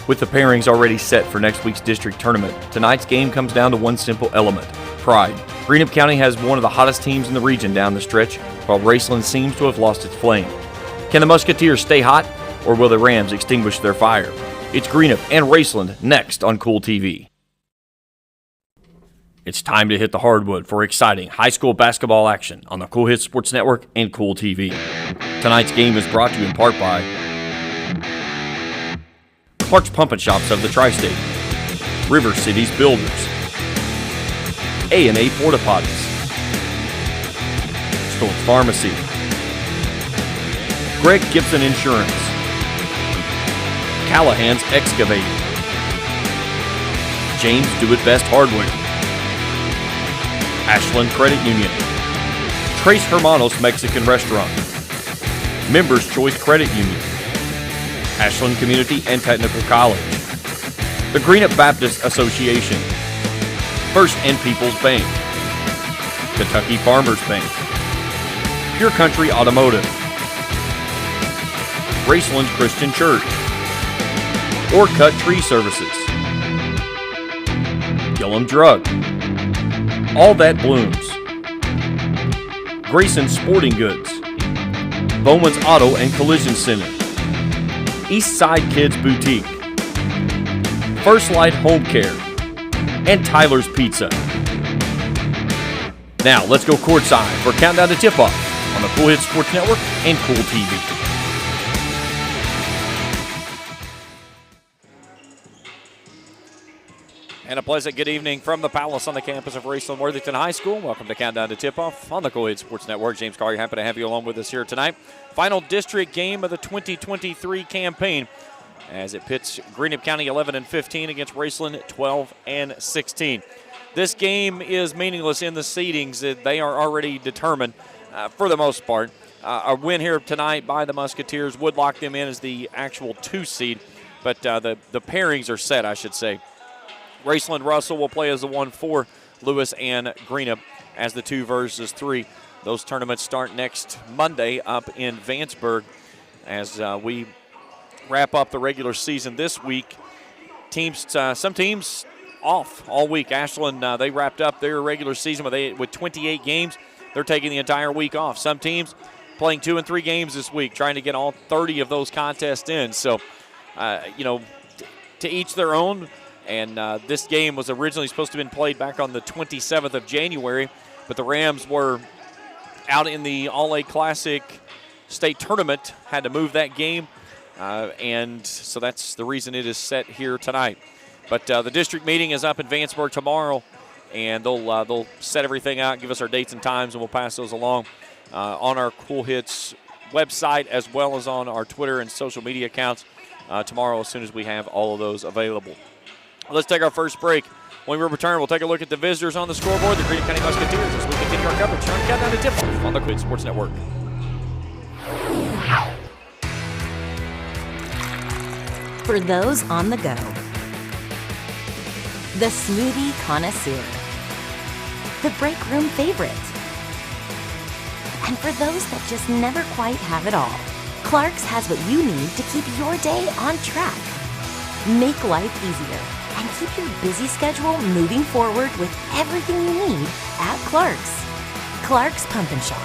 With the pairings already set for next week's district tournament, tonight's game comes down to one simple element: pride. Greenup County has one of the hottest teams in the region down the stretch, while Raceland seems to have lost its flame. Can the Musketeers stay hot, or will the Rams extinguish their fire? It's Greenup and Raceland next on Cool TV. It's time to hit the hardwood for exciting high school basketball action on the Cool Hits Sports Network and Cool TV. Tonight's game is brought to you in part by Clark's Pump and Shops of the Tri-State, River Cities Builders, A&A Porta Potties, Stoltz Pharmacy, Greg Gibson Insurance, Callahan's Excavating, James Do It Best Hardware, Ashland Credit Union, Trace Hermanos Mexican Restaurant, Members Choice Credit Union, Ashland Community and Technical College, the Greenup Baptist Association, First and People's Bank, Kentucky Farmers Bank, Pure Country Automotive, Raceland Christian Church, Cut Tree Services, Gillum Drug, All That Blooms, Grayson Sporting Goods, Bowman's Auto and Collision Center, Eastside Kids Boutique, First Light Home Care, and Tyler's Pizza. Now, let's go courtside for Countdown to Tip-Off on the Cool Hits Sports Network and Cool TV. And a pleasant good evening from the Palace on the campus of Raceland Worthington High School. Welcome to Countdown to Tip-Off on the Cool Hits Sports Network. James Collier, happy to have you along with us here tonight. Final district game of the 2023 campaign as it pits Greenup County 11-15 against Raceland 12-16. This game is meaningless in the seedings. They are already determined for the most part. A win here tonight by the Musketeers would lock them in as the actual 2 seed, but the pairings are set, I should say. Raceland Russell will play as the 1-4, Lewis and Greenup as the 2 versus 3. Those tournaments start next Monday up in Vanceburg as we wrap up the regular season this week. Some teams off all week. Ashland, they wrapped up their regular season with 28 games. They're taking the entire week off. Some teams playing 2 and 3 games this week, trying to get all 30 of those contests in. So, to each their own. And this game was originally supposed to have been played back on the 27th of January, but the Rams were out in the All-A Classic state tournament, had to move that game, and so that's the reason it is set here tonight. But the district meeting is up in Vanceburg tomorrow, and they'll set everything out, give us our dates and times, and we'll pass those along on our Cool Hits website as well as on our Twitter and social media accounts tomorrow as soon as we have all of those available. Let's take our first break. When we return, we'll take a look at the visitors on the scoreboard, the Greenup County Musketeers, as we continue our coverage on Countdown to Tip-Off on the Cool Hits Sports Network. For those on the go, the smoothie connoisseur, the break room favorite, and for those that just never quite have it all, Clark's has what you need to keep your day on track. Make life easier and keep your busy schedule moving forward with everything you need at Clark's. Clark's Pump and Shop.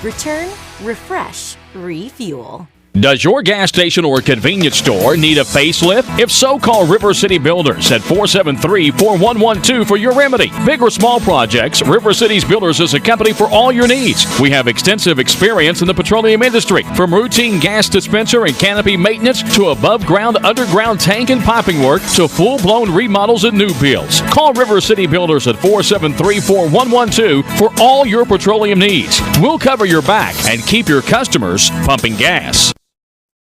Return, refresh, refuel. Does your gas station or convenience store need a facelift? If so, call River City Builders at 473-4112 for your remedy. Big or small projects, River City's Builders is a company for all your needs. We have extensive experience in the petroleum industry, from routine gas dispenser and canopy maintenance to above-ground, underground tank and piping work to full-blown remodels and new builds. Call River City Builders at 473-4112 for all your petroleum needs. We'll cover your back and keep your customers pumping gas.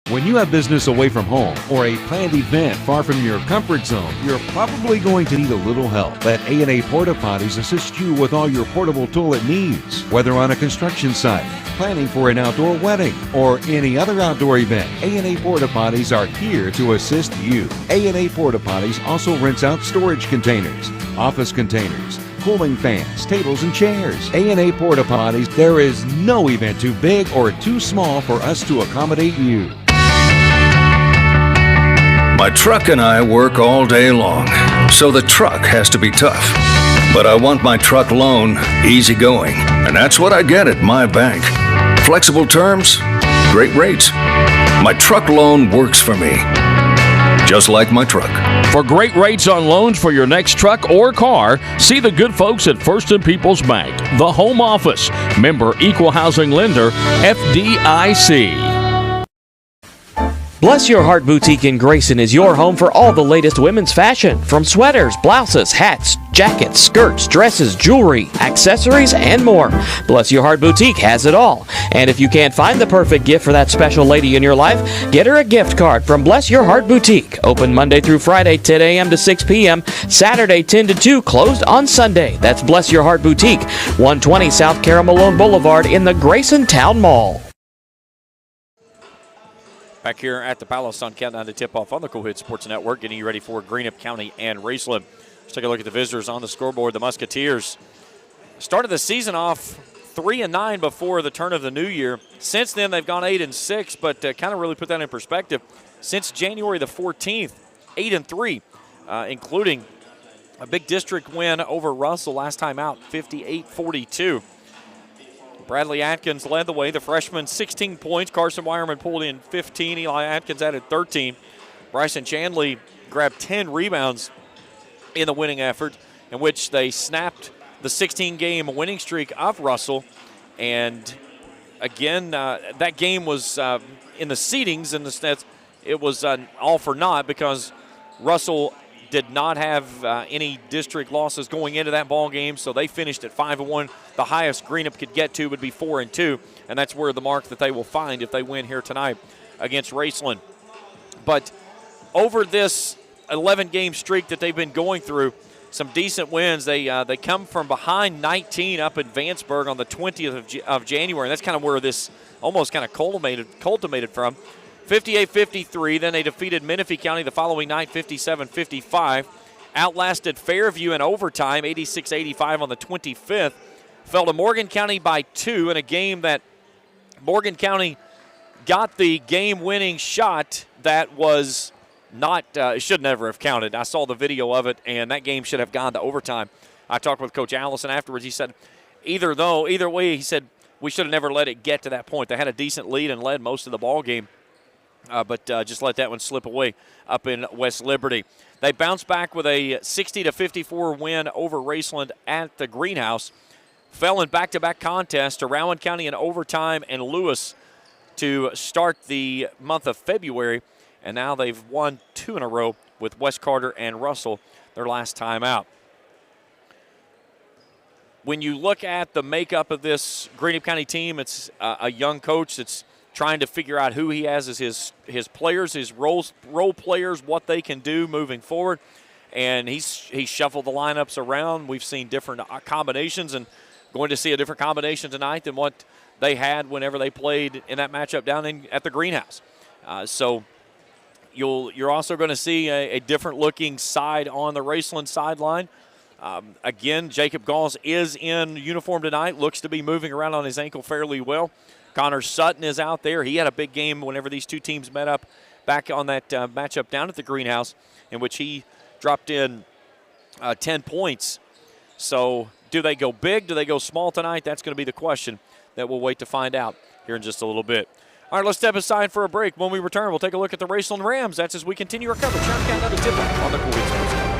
When you have business away from home or a planned event far from your comfort zone, you're probably going to need a little help. Let A&A Porta Potties assist you with all your portable toilet needs. Whether on a construction site, planning for an outdoor wedding, or any other outdoor event, A&A Porta Potties are here to assist you. A&A Porta Potties also rents out storage containers, office containers, cooling fans, tables, and chairs. A&A Porta Potties, there is no event too big or too small for us to accommodate you. My truck and I work all day long, so the truck has to be tough. But I want my truck loan easygoing, and that's what I get at my bank. Flexible terms, great rates. My truck loan works for me, just like my truck. For great rates on loans for your next truck or car, see the good folks at First and People's Bank, the home office. Member Equal Housing Lender, FDIC. Bless Your Heart Boutique in Grayson is your home for all the latest women's fashion, from sweaters, blouses, hats, jackets, skirts, dresses, jewelry, accessories, and more. Bless Your Heart Boutique has it all. And if you can't find the perfect gift for that special lady in your life, get her a gift card from Bless Your Heart Boutique. Open Monday through Friday, 10 a.m. to 6 p.m., Saturday, 10 to 2, closed on Sunday. That's Bless Your Heart Boutique, 120 South Caramalone Boulevard in the Grayson Town Mall. Back here at the Palace on Countdown to Tip-Off on the Cool Hit Sports Network, getting you ready for Greenup County and Raceland. Let's take a look at the visitors on the scoreboard. The Musketeers started the season off 3-9 before the turn of the new year. Since then, they've gone 8-6, but kind of really put that in perspective. Since January the 14th, 8-3, including a big district win over Russell last time out, 58-42. Bradley Atkins led the way. The freshman, 16 points. Carson Wireman pulled in 15. Eli Atkins added 13. Bryson Chandley grabbed 10 rebounds in the winning effort, in which they snapped the 16-game winning streak of Russell. And again, that game was in the seedings, and it was all for naught because Russell did not have any district losses going into that ball game, so they finished at 5-1. The highest Greenup could get to would be 4-2, and that's where the mark that they will find if they win here tonight against Raceland. But over this 11-game streak that they've been going through, some decent wins. They come from behind 19 up in Vanceburg on the 20th of January, and that's kind of where this almost kind of culminated from. 58-53, then they defeated Menifee County the following night, 57-55. Outlasted Fairview in overtime, 86-85 on the 25th. Fell to Morgan County by 2 in a game that Morgan County got the game-winning shot that was not, it should never have counted. I saw the video of it, and that game should have gone to overtime. I talked with Coach Allison afterwards. He said, either way, he said, we should have never let it get to that point. They had a decent lead and led most of the ball game. But just let that one slip away up in West Liberty. They bounced back with a 60-54 win over Raceland at the Greenhouse. Fell in back-to-back contests to Rowan County in overtime and Lewis to start the month of February. And now they've won 2 in a row with West Carter and Russell their last time out. When you look at the makeup of this Greenup County team, it's a young coach that's trying to figure out who he has as his players, his role players, what they can do moving forward. And he's shuffled the lineups around. We've seen different combinations, and going to see a different combination tonight than what they had whenever they played in that matchup down at the Greenhouse. So you're also going to see a different-looking side on the Raceland sideline. Again, Jacob Gauls is in uniform tonight, looks to be moving around on his ankle fairly well. Connor Sutton is out there. He had a big game whenever these two teams met up back on that matchup down at the Greenhouse, in which he dropped in 10 points. So do they go big? Do they go small tonight? That's going to be the question that we'll wait to find out here in just a little bit. All right, let's step aside for a break. When we return, we'll take a look at the Raceland Rams. That's as we continue our coverage. Count down to tip-off on the Cool Hit Sports Network.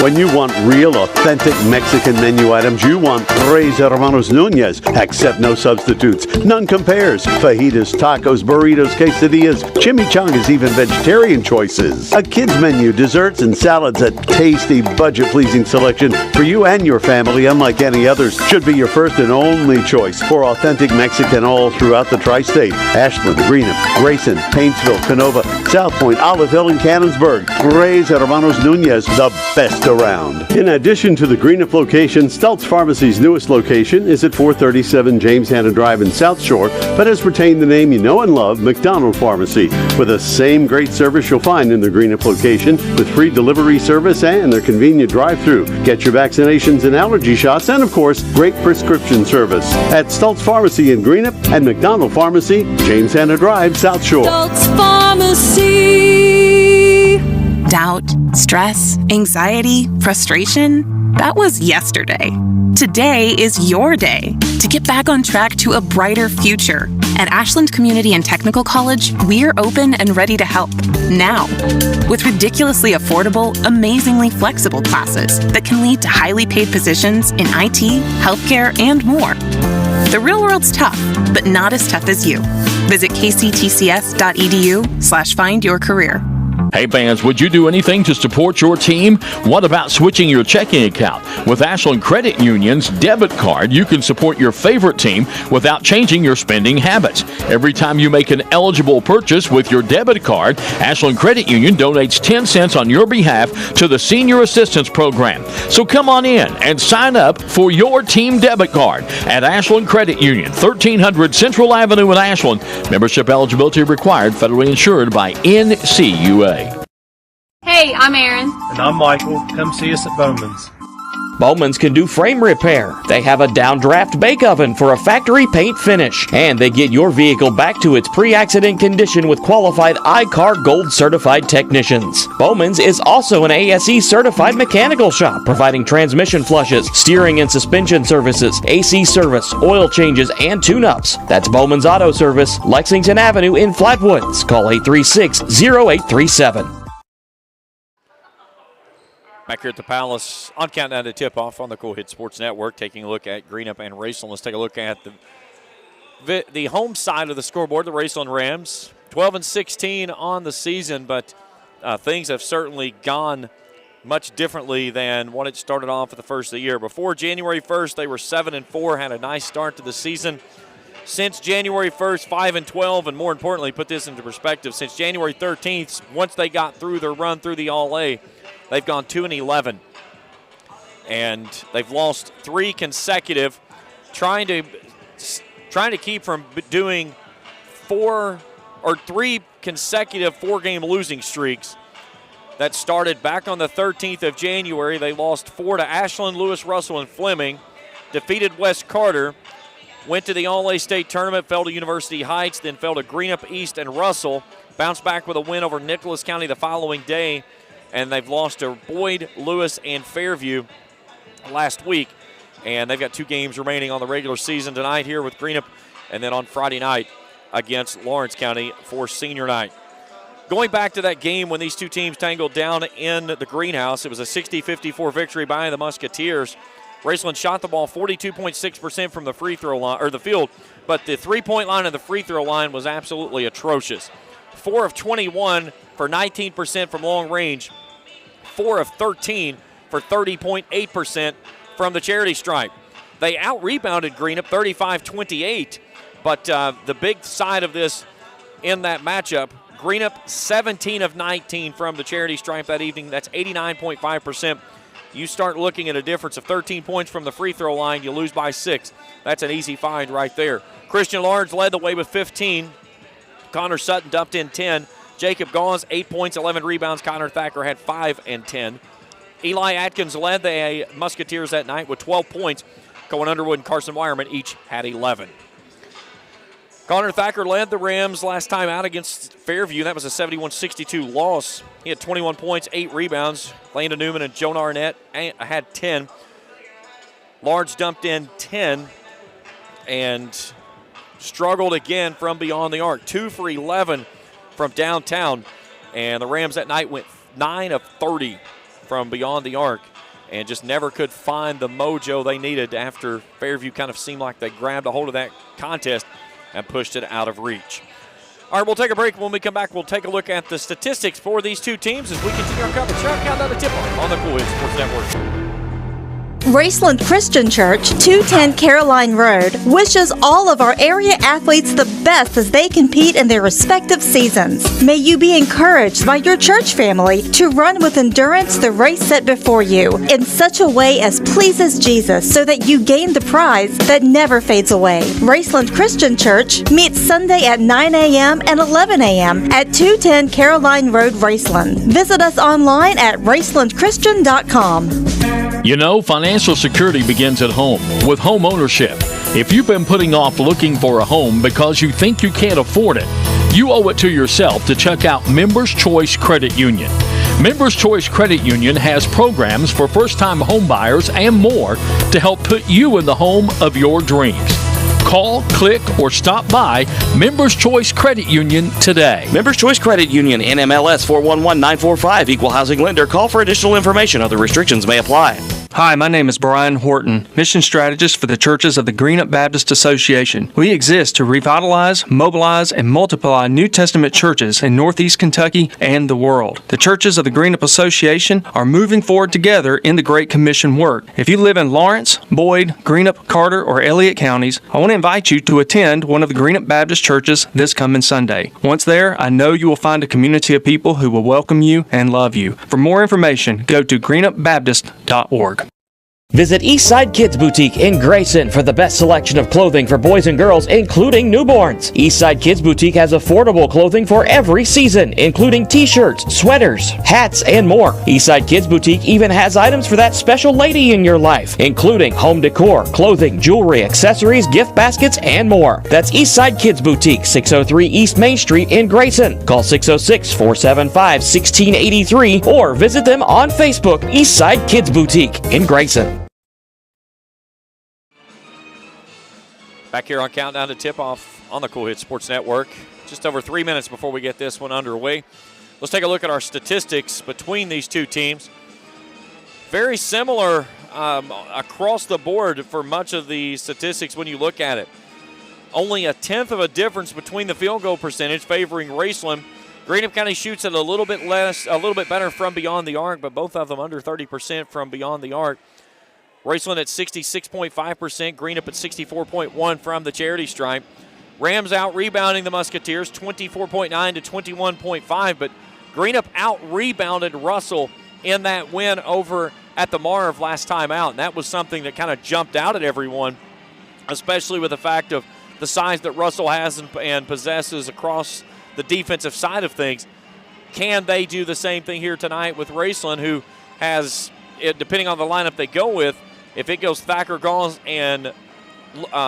When you want real, authentic Mexican menu items, you want Tres Hermanos Núñez. Accept no substitutes. None compares. Fajitas, tacos, burritos, quesadillas, chimichangas, even vegetarian choices. A kids menu, desserts, and salads. A tasty, budget-pleasing selection for you and your family, unlike any others. Should be your first and only choice for authentic Mexican all throughout the tri-state. Ashland, Greenup, Grayson, Paintsville, Canova, South Point, Olive Hill, and Cannonsburg. Tres Hermanos Núñez, the best around. In addition to the Greenup location, Stultz Pharmacy's newest location is at 437 James Hanna Drive in South Shore, but has retained the name you know and love, McDonald Pharmacy, with the same great service you'll find in the Greenup location, with free delivery service and their convenient drive-thru. Get your vaccinations and allergy shots, and of course, great prescription service at Stultz Pharmacy in Greenup and McDonald Pharmacy, James Hanna Drive, South Shore. Stultz Pharmacy. Doubt, stress, anxiety, frustration. That was yesterday. Today is your day to get back on track to a brighter future. At Ashland Community and Technical College, we're open and ready to help now. With ridiculously affordable, amazingly flexible classes that can lead to highly paid positions in IT, healthcare, and more. The real world's tough, but not as tough as you. Visit kctcs.edu/findyourcareer. Hey fans, would you do anything to support your team? What about switching your checking account? With Ashland Credit Union's debit card, you can support your favorite team without changing your spending habits. Every time you make an eligible purchase with your debit card, Ashland Credit Union donates 10 cents on your behalf to the Senior Assistance Program. So come on in and sign up for your team debit card at Ashland Credit Union, 1300 Central Avenue in Ashland. Membership eligibility required, federally insured by NCUA. Hey, I'm Aaron. And I'm Michael. Come see us at Bowman's. Bowman's can do frame repair. They have a downdraft bake oven for a factory paint finish. And they get your vehicle back to its pre-accident condition with qualified I-CAR Gold certified technicians. Bowman's is also an ASE certified mechanical shop, providing transmission flushes, steering and suspension services, AC service, oil changes, and tune-ups. That's Bowman's Auto Service, Lexington Avenue in Flatwoods. Call 836-0837. Back here at the Palace on Countdown to Tip-Off on the Cool Hit Sports Network, taking a look at Greenup and Raceland. Let's take a look at the home side of the scoreboard, the Raceland Rams. 12-16 on the season, but things have certainly gone much differently than what it started off at the first of the year. Before January 1st, they were 7-4, had a nice start to the season. Since January 1st, 5-12, and more importantly, put this into perspective, since January 13th, once they got through their run through the All-A, they've gone 2-11, and they've lost 3 consecutive, trying to keep from doing 3 consecutive 4-game losing streaks that started back on the 13th of January. They lost 4 to Ashland, Lewis, Russell, and Fleming, defeated West Carter, went to the All-A State Tournament, fell to University Heights, then fell to Greenup, East, and Russell, bounced back with a win over Nicholas County the following day, and they've lost to Boyd, Lewis, and Fairview last week. And they've got 2 games remaining on the regular season tonight here with Greenup, and then on Friday night against Lawrence County for senior night. Going back to that game when these two teams tangled down in the greenhouse, it was a 60-54 victory by the Musketeers. Raceland shot the ball 42.6% from the free throw line, or the field, but the three-point line and the free throw line was absolutely atrocious. 4 of 21 for 19% from long range, 4 of 13 for 30.8% from the charity stripe. They out-rebounded Greenup 35-28, but the big side of this in that matchup, Greenup 17 of 19 from the charity stripe that evening. That's 89.5%. You start looking at a difference of 13 points from the free throw line, you lose by 6. That's an easy find right there. Christian Lawrence led the way with 15. Connor Sutton dumped in 10. Jacob Gauze, 8 points, 11 rebounds. Connor Thacker had 5 and 10. Eli Atkins led the Musketeers that night with 12 points. Cohen Underwood and Carson Wireman each had 11. Connor Thacker led the Rams last time out against Fairview. That was a 71-62 loss. He had 21 points, 8 rebounds. Landon Newman and Joan Arnett had 10. Lawrence dumped in 10 and struggled again from beyond the arc. 2 for 11 from downtown. And the Rams that night went 9 of 30 from beyond the arc and just never could find the mojo they needed after Fairview kind of seemed like they grabbed a hold of that contest and pushed it out of reach. All right, we'll take a break. When we come back, we'll take a look at the statistics for these two teams as we continue our coverage. Countdown to Tip-Off on the Cool Hit Sports Network. Raceland Christian Church, 210 Caroline Road, wishes all of our area athletes the best as they compete in their respective seasons. May you be encouraged by your church family to run with endurance the race set before you in such a way as pleases Jesus so that you gain the prize that never fades away. Raceland Christian Church meets Sunday at 9 a.m. and 11 a.m. at 210 Caroline Road, Raceland. Visit us online at racelandchristian.com. You know, financial security begins at home with home ownership. If you've been putting off looking for a home because you think you can't afford it, you owe it to yourself to check out Members Choice Credit Union. Members Choice Credit Union has programs for first-time home buyers and more to help put you in the home of your dreams. Call, click, or stop by Members Choice Credit Union today. Members Choice Credit Union, NMLS 411945, Equal Housing Lender. Call for additional information. Other restrictions may apply. Hi, my name is Brian Horton, Mission Strategist for the Churches of the Greenup Baptist Association. We exist to revitalize, mobilize, and multiply New Testament churches in Northeast Kentucky and the world. The Churches of the Greenup Association are moving forward together in the Great Commission work. If you live in Lawrence, Boyd, Greenup, Carter, or Elliott counties, I want to invite you to attend one of the Greenup Baptist churches this coming Sunday. Once there, I know you will find a community of people who will welcome you and love you. For more information, go to greenupbaptist.org. Visit Eastside Kids Boutique in Grayson for the best selection of clothing for boys and girls, including newborns. Eastside Kids Boutique has affordable clothing for every season, including t-shirts, sweaters, hats, and more. Eastside Kids Boutique even has items for that special lady in your life, including home decor, clothing, jewelry, accessories, gift baskets, and more. That's Eastside Kids Boutique, 603 East Main Street in Grayson. Call 606-475-1683 or visit them on Facebook, Eastside Kids Boutique in Grayson. Back here on Countdown to Tip-Off on the Cool Hits Sports Network. Just over 3 minutes before we get this one underway. Let's take a look at our statistics between these two teams. Very similar across the board for much of the statistics when you look at it. Only a tenth of a difference between the field goal percentage favoring Raceland. Greenup County shoots it a little bit better from beyond the arc, but both of them under 30% from beyond the arc. Raceland at 66.5%, Greenup at 64.1% from the charity stripe. Rams out rebounding the Musketeers 24.9 to 21.5, but Greenup out rebounded Russell in that win over at the Marv last time out. And that was something that kind of jumped out at everyone, especially with the fact of the size that Russell has and possesses across the defensive side of things. Can they do the same thing here tonight with Raceland, who has, depending on the lineup they go with, if it goes Thacker, Gauls, and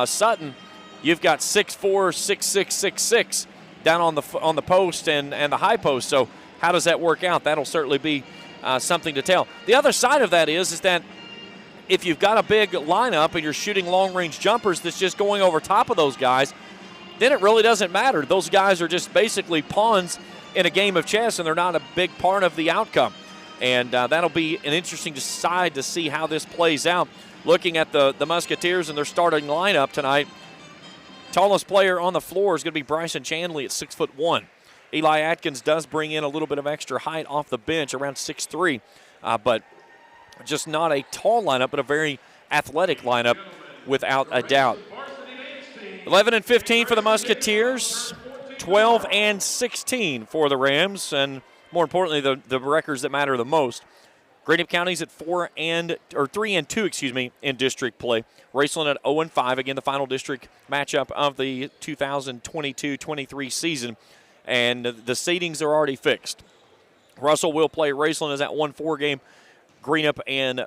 Sutton, you've got 6'4", 6'6", 6'6", down on the post and the high post. So how does that work out? That'll certainly be something to tell. The other side of that is that if you've got a big lineup and you're shooting long-range jumpers that's just going over top of those guys, then it really doesn't matter. Those guys are just basically pawns in a game of chess, and they're not a big part of the outcome. And that'll be an interesting side to see how this plays out. Looking at the Musketeers and their starting lineup tonight, tallest player on the floor is going to be Bryson Chandley at 6'1". Eli Atkins does bring in a little bit of extra height off the bench, around 6'3", but just not a tall lineup, but a very athletic lineup without a doubt. 11-15 for the Musketeers, 12-16 for the Rams, and more importantly, the records that matter the most. Greenup County's at 3-2, in district play. Raceland at 0-5, again, the final district matchup of the 2022-23 season. And the seedings are already fixed. Russell will play Raceland as that 1-4 game. Greenup and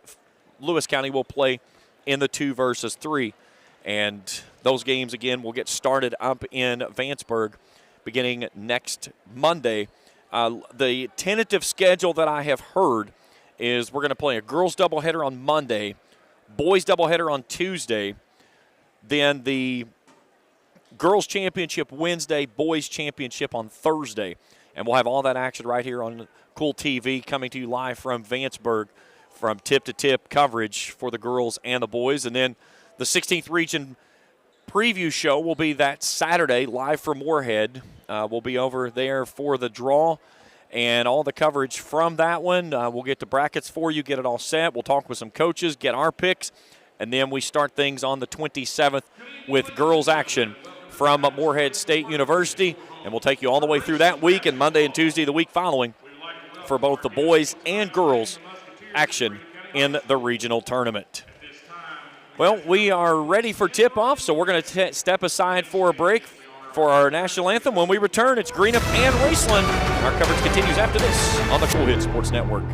Lewis County will play in the 2 versus 3. And those games, again, will get started up in Vanceburg beginning next Monday. The tentative schedule that I have heard is we're going to play a girls doubleheader on Monday, boys doubleheader on Tuesday, then the girls championship Wednesday, boys championship on Thursday. And we'll have all that action right here on Cool TV coming to you live from Vanceburg from tip-to-tip coverage for the girls and the boys. And then the 16th Region preview show will be that Saturday live from Moorhead. We'll be over there for the draw and all the coverage from that one. We'll get the brackets for you, get it all set. We'll talk with some coaches, get our picks, and then we start things on the 27th with girls action from Morehead State University, and we'll take you all the way through that week and Monday and Tuesday the week following for both the boys and girls action in the regional tournament. Well, we are ready for tip-off, so we're going to step aside for a break for our national anthem. When we return, it's Greenup and Raceland. Our coverage continues after this on the Cool Hit Sports Network.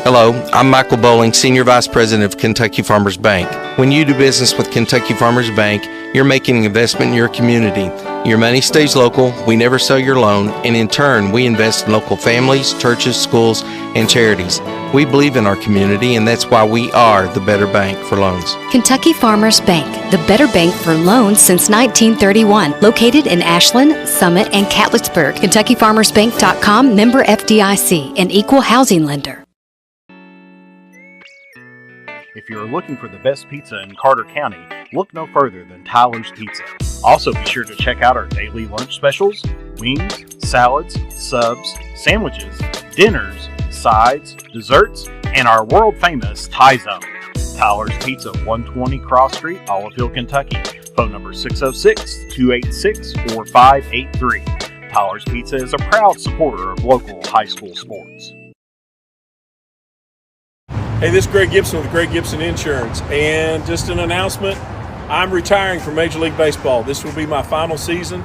Hello, I'm Michael Bowling, Senior Vice President of Kentucky Farmers Bank. When you do business with Kentucky Farmers Bank, you're making an investment in your community. Your money stays local, we never sell your loan, and in turn, we invest in local families, churches, schools, and charities. We believe in our community, and that's why we are the better bank for loans. Kentucky Farmers Bank, the better bank for loans since 1931. Located in Ashland, Summit, and Catlettsburg. KentuckyFarmersBank.com, member FDIC, an equal housing lender. If you're looking for the best pizza in Carter County, look no further than Tyler's Pizza. Also be sure to check out our daily lunch specials, wings, salads, subs, sandwiches, dinners, sides, desserts, and our world-famous Thai Zone. Tyler's Pizza, 120 Cross Street, Olive Hill, Kentucky. Phone number 606-286-4583. Tyler's Pizza is a proud supporter of local high school sports. Hey, this is Greg Gibson with Greg Gibson Insurance, and just an announcement, I'm retiring from Major League Baseball. This will be my final season.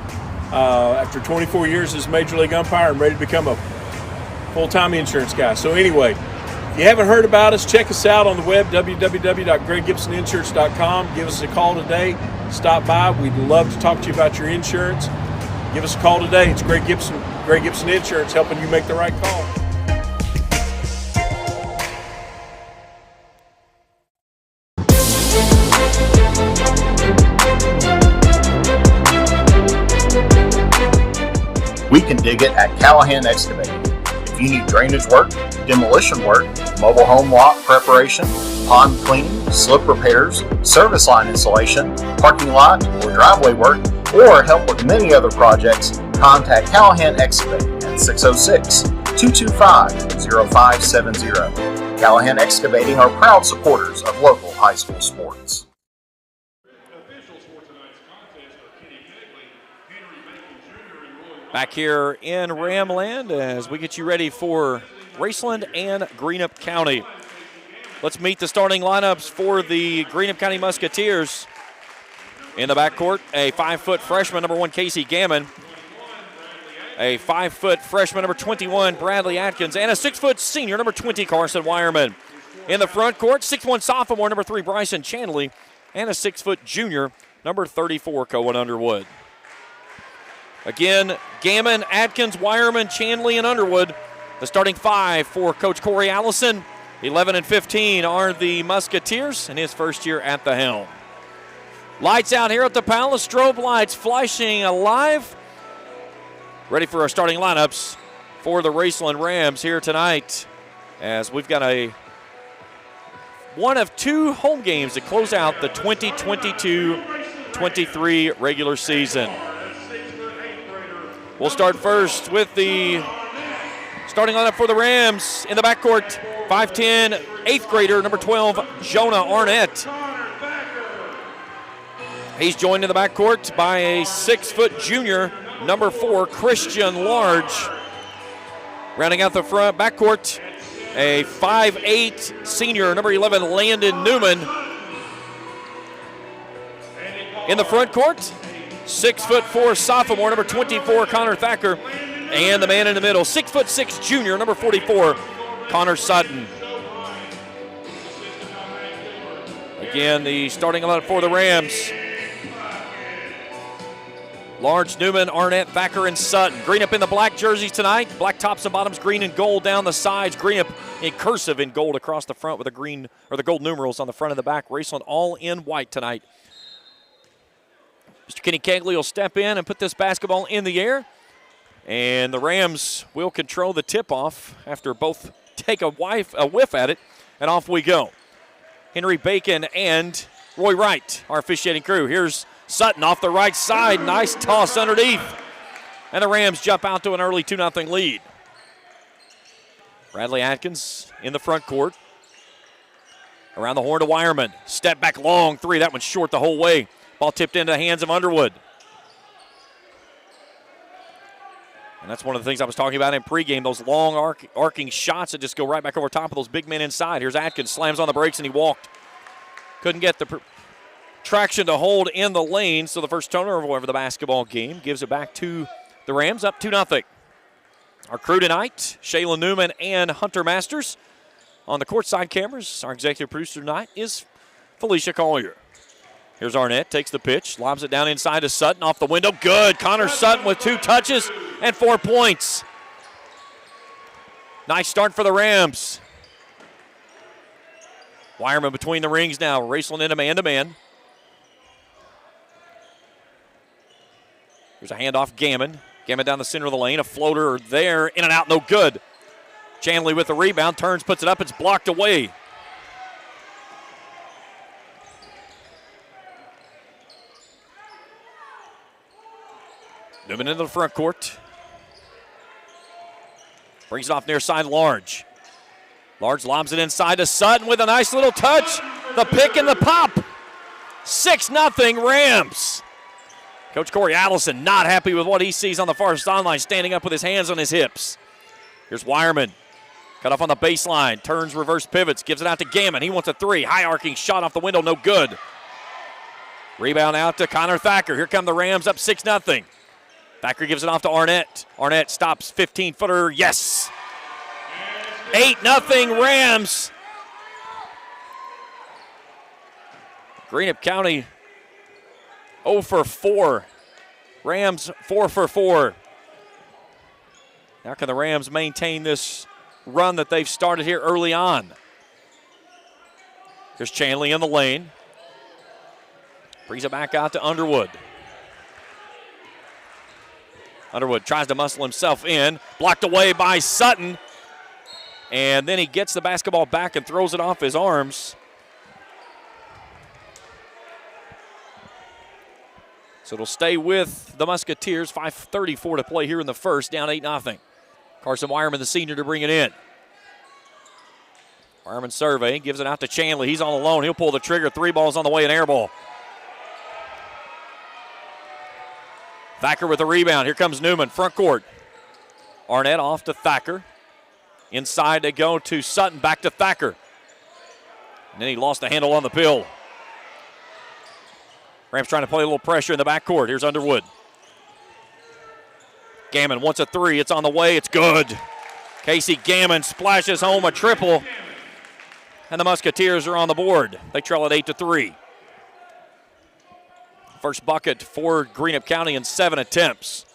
After 24 years as Major League umpire, I'm ready to become a full-time insurance guy. So anyway, if you haven't heard about us, check us out on the web, www.greggibsoninsurance.com. Give us a call today. Stop by. We'd love to talk to you about your insurance. Give us a call today. It's Greg Gibson Insurance, helping you make the right call. We can dig it at Callahan Excavating. If you need drainage work, demolition work, mobile home lot preparation, pond cleaning, slip repairs, service line installation, parking lot or driveway work, or help with many other projects, contact Callahan Excavating at 606-225-0570. Callahan Excavating are proud supporters of local high school sports. Back here in Ramland as we get you ready for Raceland and Greenup County. Let's meet the starting lineups for the Greenup County Musketeers. In the backcourt, a 5-foot freshman, number 1, Casey Gammon. A 5-foot freshman, number 21, Bradley Atkins. And a 6-foot senior, number 20, Carson Wireman. In the front court, 6'1" sophomore, number 3, Bryson Chanley. And a 6-foot junior, number 34, Cohen Underwood. Again, Gammon, Atkins, Wireman, Chanley, and Underwood. The starting 5 for Coach Corey Allison. 11 and 15 are the Musketeers in his first year at the helm. Lights out here at the Palace. Strobe lights flashing alive. Ready for our starting lineups for the Raceland Rams here tonight, as we've got one of 2 home games to close out the 2022-23 regular season. We'll start first with the starting lineup for the Rams. In the backcourt, 5'10", 8th grader, number 12, Jonah Arnett. He's joined in the backcourt by a 6-foot junior, number 4, Christian Large. Rounding out the front backcourt, a 5'8" senior, number 11, Landon Newman. In the front court, 6'4" sophomore, number 24, Connor Thacker. And the man in the middle, 6'6" junior, number 44, Connor Sutton. Again, the starting lineup for the Rams. Large, Newman, Arnett, Thacker, and Sutton. Greenup in the black jerseys tonight. Black tops and bottoms, green and gold down the sides. Greenup in cursive in gold across the front with the green or the gold numerals on the front and the back. Raceland all in white tonight. Mr. Kenny Kegley will step in and put this basketball in the air. And the Rams will control the tip-off after both take a whiff at it, and off we go. Henry Bacon and Roy Wright, our officiating crew. Here's Sutton off the right side. Nice toss underneath. And the Rams jump out to an early 2-0 lead. Bradley Atkins in the front court. Around the horn to Wireman. Step back long three. That one's short the whole way. Ball tipped into the hands of Underwood. And that's one of the things I was talking about in pregame, those long arcing shots that just go right back over top of those big men inside. Here's Atkins, slams on the brakes, and he walked. Couldn't get the traction to hold in the lane, so the first turnover of the basketball game gives it back to the Rams, up 2-0. Our crew tonight, Shaylin Newman and Hunter Masters. On the courtside cameras, our executive producer tonight is Felicia Collier. Here's Arnett, takes the pitch, lobs it down inside to Sutton, off the window. Good. Connor Sutton with 2 touches and 4 points. Nice start for the Rams. Wireman between the rings now, Raceland into man-to-man. Here's a handoff, Gammon. Gammon down the center of the lane, a floater there, in and out, no good. Chanley with the rebound, turns, puts it up, it's blocked away. Newman into the front court. Brings it off near side, Large. Large lobs it inside to Sutton with a nice little touch. The pick and the pop. 6-0 Rams. Coach Corey Allison not happy with what he sees on the far sideline, standing up with his hands on his hips. Here's Wireman. Cut off on the baseline. Turns, reverse pivots. Gives it out to Gammon. He wants a 3. High arcing shot off the window. No good. Rebound out to Connor Thacker. Here come the Rams up 6-0. Thacker gives it off to Arnett. Arnett stops, 15-footer, yes. 8-0 Rams. Greenup County 0 for 4. Rams 4 for 4. How can the Rams maintain this run that they've started here early on? Here's Chanley in the lane. Brings it back out to Underwood. Underwood tries to muscle himself in. Blocked away by Sutton. And then he gets the basketball back and throws it off his arms. So it'll stay with the Musketeers. 5:34 to play here in the first, down 8-0. Carson Wireman, the senior, to bring it in. Wireman survey, gives it out to Chanley. He's all alone. He'll pull the trigger. 3 balls on the way, an air ball. Thacker with a rebound. Here comes Newman, front court. Arnett off to Thacker. Inside they go to Sutton, back to Thacker. And then he lost the handle on the pill. Rams trying to play a little pressure in the backcourt. Here's Underwood. Gammon wants a 3. It's on the way. It's good. Casey Gammon splashes home a triple. And the Musketeers are on the board. They trail at 8-3. First bucket for Greenup County in 7 attempts.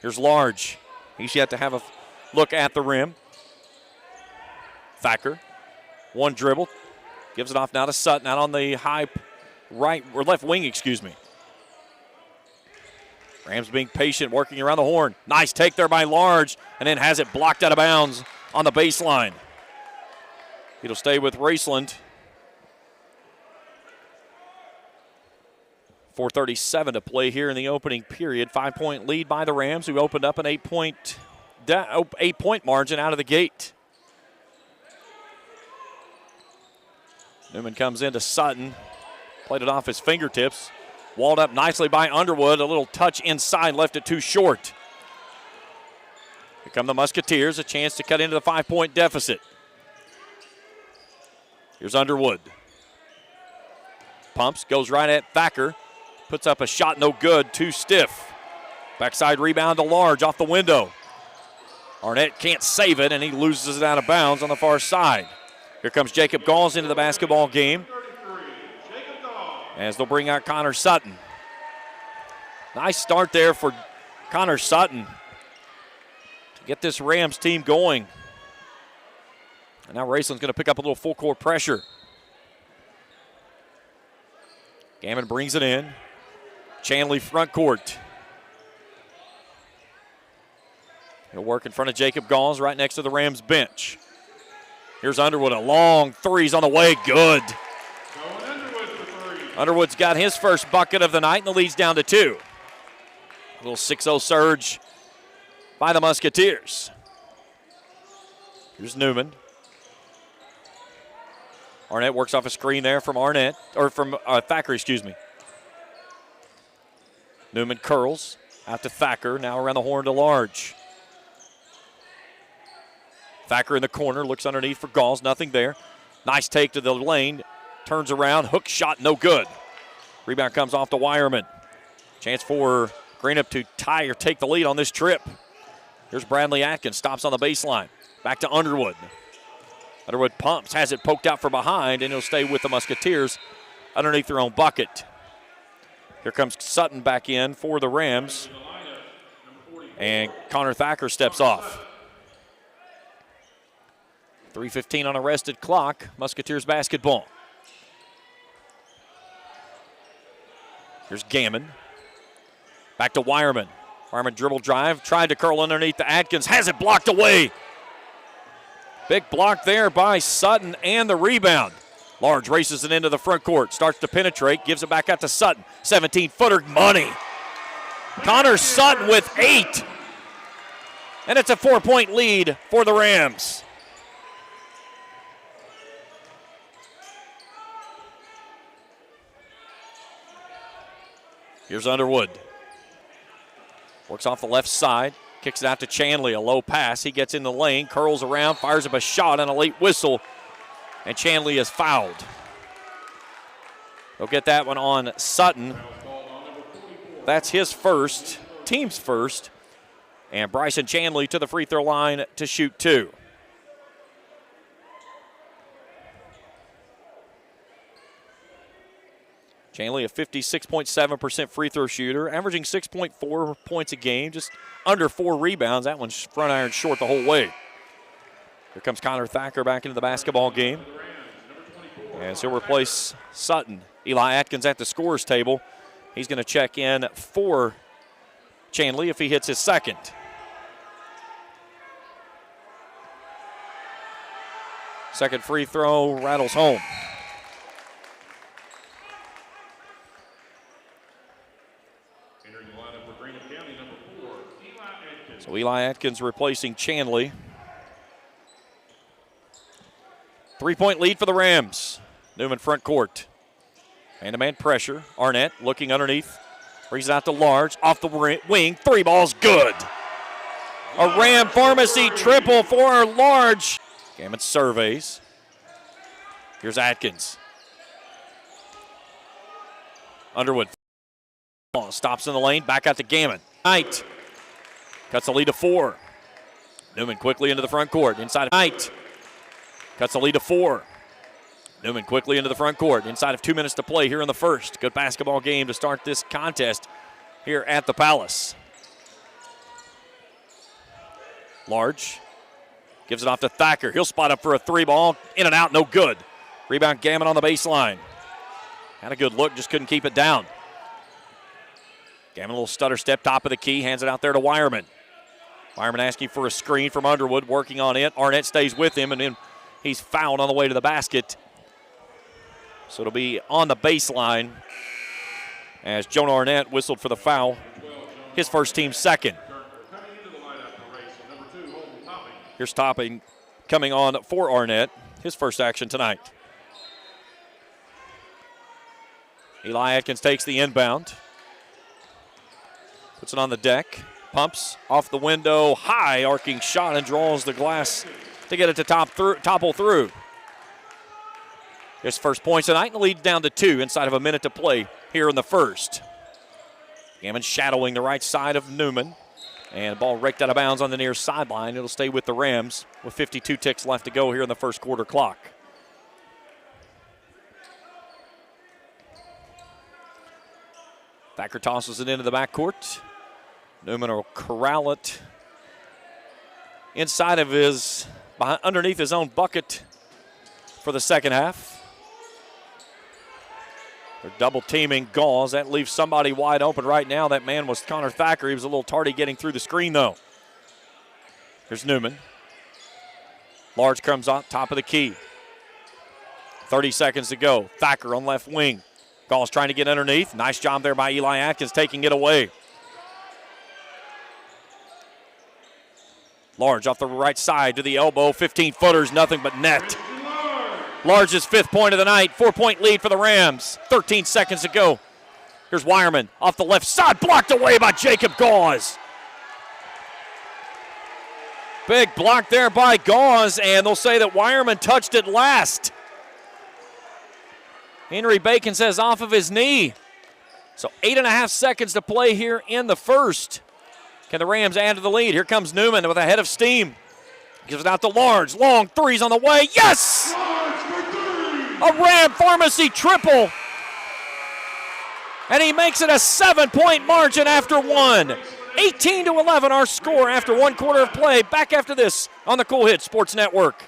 Here's Large. He's yet to have a look at the rim. Thacker, 1 dribble. Gives it off now to Sutton out on the high right or left wing, excuse me. Rams being patient, working around the horn. Nice take there by Large, and then has it blocked out of bounds on the baseline. It'll stay with Raceland. 4:37 to play here in the opening period. 5-point lead by the Rams, who opened up an 8-point margin out of the gate. Newman comes into Sutton. Played it off his fingertips. Walled up nicely by Underwood. A little touch inside, left it too short. Here come the Musketeers, a chance to cut into the 5-point deficit. Here's Underwood. Pumps, goes right at Thacker. Puts up a shot, no good, too stiff. Backside rebound to Large off the window. Arnett can't save it, and he loses it out of bounds on the far side. Here comes Jacob Gauls into the basketball game, as they'll bring out Connor Sutton. Nice start there for Connor Sutton to get this Rams team going. And now Raceland's going to pick up a little full court pressure. Gammon brings it in. Chanley front court. He'll work in front of Jacob Gauls right next to the Rams bench. Here's Underwood, a long 3's on the way, good. Underwood's got his first bucket of the night, and the lead's down to 2. A little 6-0 surge by the Musketeers. Here's Newman. Arnett works off a screen there from Thacker, excuse me. Newman curls out to Thacker, now around the horn to Large. Thacker in the corner, looks underneath for Gauls, nothing there. Nice take to the lane, turns around, hook shot, no good. Rebound comes off to Wireman. Chance for Greenup to tie or take the lead on this trip. Here's Bradley Atkins, stops on the baseline. Back to Underwood. Underwood pumps, has it poked out from behind, and he'll stay with the Musketeers underneath their own bucket. Here comes Sutton back in for the Rams. And Connor Thacker steps off. 3:15 on a rested clock. Musketeers basketball. Here's Gammon. Back to Wireman. Wireman dribble drive. Tried to curl underneath to Atkins. Has it blocked away. Big block there by Sutton and the rebound. Large races it into the front court. Starts to penetrate. Gives it back out to Sutton. 17-footer money. Connor Sutton with 8. And it's a 4-point lead for the Rams. Here's Underwood. Works off the left side. Kicks it out to Chanley. A low pass. He gets in the lane. Curls around. Fires up a shot and a late whistle. And Chanley is fouled. They'll get that one on Sutton. That's his first. Team's first. And Bryson Chanley to the free throw line to shoot 2. Chanley, a 56.7% free throw shooter, averaging 6.4 points a game, just under 4 rebounds. That one's front iron short the whole way. Here comes Connor Thacker back into the basketball game. As he'll replace Sutton. Eli Atkins at the scorer's table. He's going to check in for Chanley if he hits his second. Second free throw rattles home. So Eli Atkins replacing Chanley. 3-point lead for the Rams. Newman front court. Man-to-man pressure. Arnett looking underneath. Brings it out to Large. Off the wing. 3 balls good. A Ram Pharmacy triple for Large. Gammon surveys. Here's Atkins. Underwood. Stops in the lane. Back out to Gammon. Knight. Cuts the lead to 4. Newman quickly into the front court. Inside of Knight. Cuts the lead to 4. Newman quickly into the front court. Inside of 2 minutes to play here in the first. Good basketball game to start this contest here at the Palace. Large gives it off to Thacker. He'll spot up for a 3 ball. In and out, no good. Rebound Gammon on the baseline. Had a good look, just couldn't keep it down. Gammon a little stutter step, top of the key, hands it out there to Wireman. Wireman asking for a screen from Underwood, working on it. Arnett stays with him, and then he's fouled on the way to the basket. So it'll be on the baseline as Jonah Arnett whistled for the foul. His first, team second. Here's Topping coming on for Arnett. His first action tonight. Eli Atkins takes the inbound. Puts it on the deck. Pumps off the window. High arcing shot and draws the glass to get it to topple through. His first points tonight and the lead down to 2 inside of a minute to play here in the first. Gammon shadowing the right side of Newman. And the ball raked out of bounds on the near sideline. It'll stay with the Rams with 52 ticks left to go here in the first quarter clock. Thacker tosses it into the backcourt. Newman will corral it inside of underneath his own bucket for the second half. They're double teaming Gauls. That leaves somebody wide open right now. That man was Connor Thacker. He was a little tardy getting through the screen, though. Here's Newman. Large comes on top of the key. 30 seconds to go. Thacker on left wing. Gauls trying to get underneath. Nice job there by Eli Atkins taking it away. Large off the right side to the elbow. 15-footers, nothing but net. Large's 5th point of the night. 4-point lead for the Rams. 13 seconds to go. Here's Wireman off the left side. Blocked away by Jacob Gauze. Big block there by Gauze, and they'll say that Wireman touched it last. Henry Bacon says off of his knee. So 8.5 seconds to play here in the first. Can the Rams add to the lead? Here comes Newman with a head of steam. Gives it out to Large. Long three's on the way. Yes! A Ram Pharmacy triple. And he makes it a 7-point margin after one. 18-11 our score after 1 quarter of play. Back after this on the Cool Hits Sports Network.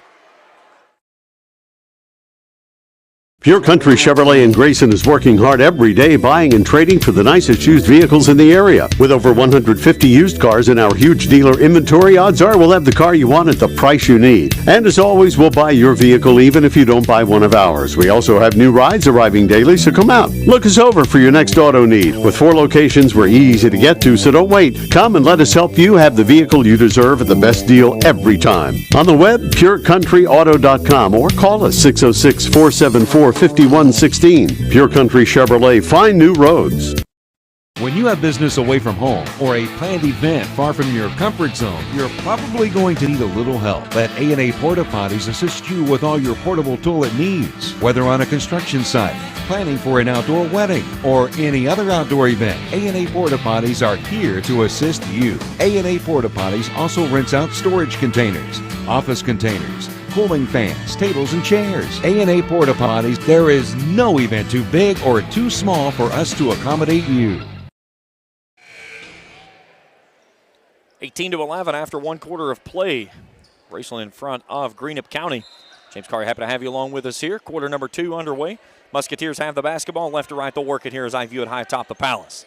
Pure Country Chevrolet in Grayson is working hard every day buying and trading for the nicest used vehicles in the area. With over 150 used cars in our huge dealer inventory, odds are we'll have the car you want at the price you need. And as always, we'll buy your vehicle even if you don't buy one of ours. We also have new rides arriving daily, so come out. Look us over for your next auto need. With 4 locations, we're easy to get to, so don't wait. Come and let us help you have the vehicle you deserve at the best deal every time. On the web, purecountryauto.com, or call us 606-474-5116. Pure Country Chevrolet, find new roads. When you have business away from home or a planned event far from your comfort zone, you're probably going to need a little help. Let A&A Porta Potties assist you with all your portable toilet needs. Whether on a construction site, planning for an outdoor wedding, or any other outdoor event, A&A Porta Potties are here to assist you. A&A Porta Potties also rents out storage containers, office containers, cooling fans, tables, and chairs. A&A Porta Potties, there is no event too big or too small for us to accommodate you. 18-11 after 1 quarter of play. Raceland in front of Greenup County. James Carr, happy to have you along with us here. Quarter number 2 underway. Musketeers have the basketball. Left to right, they'll work it here as I view it high atop the Palace.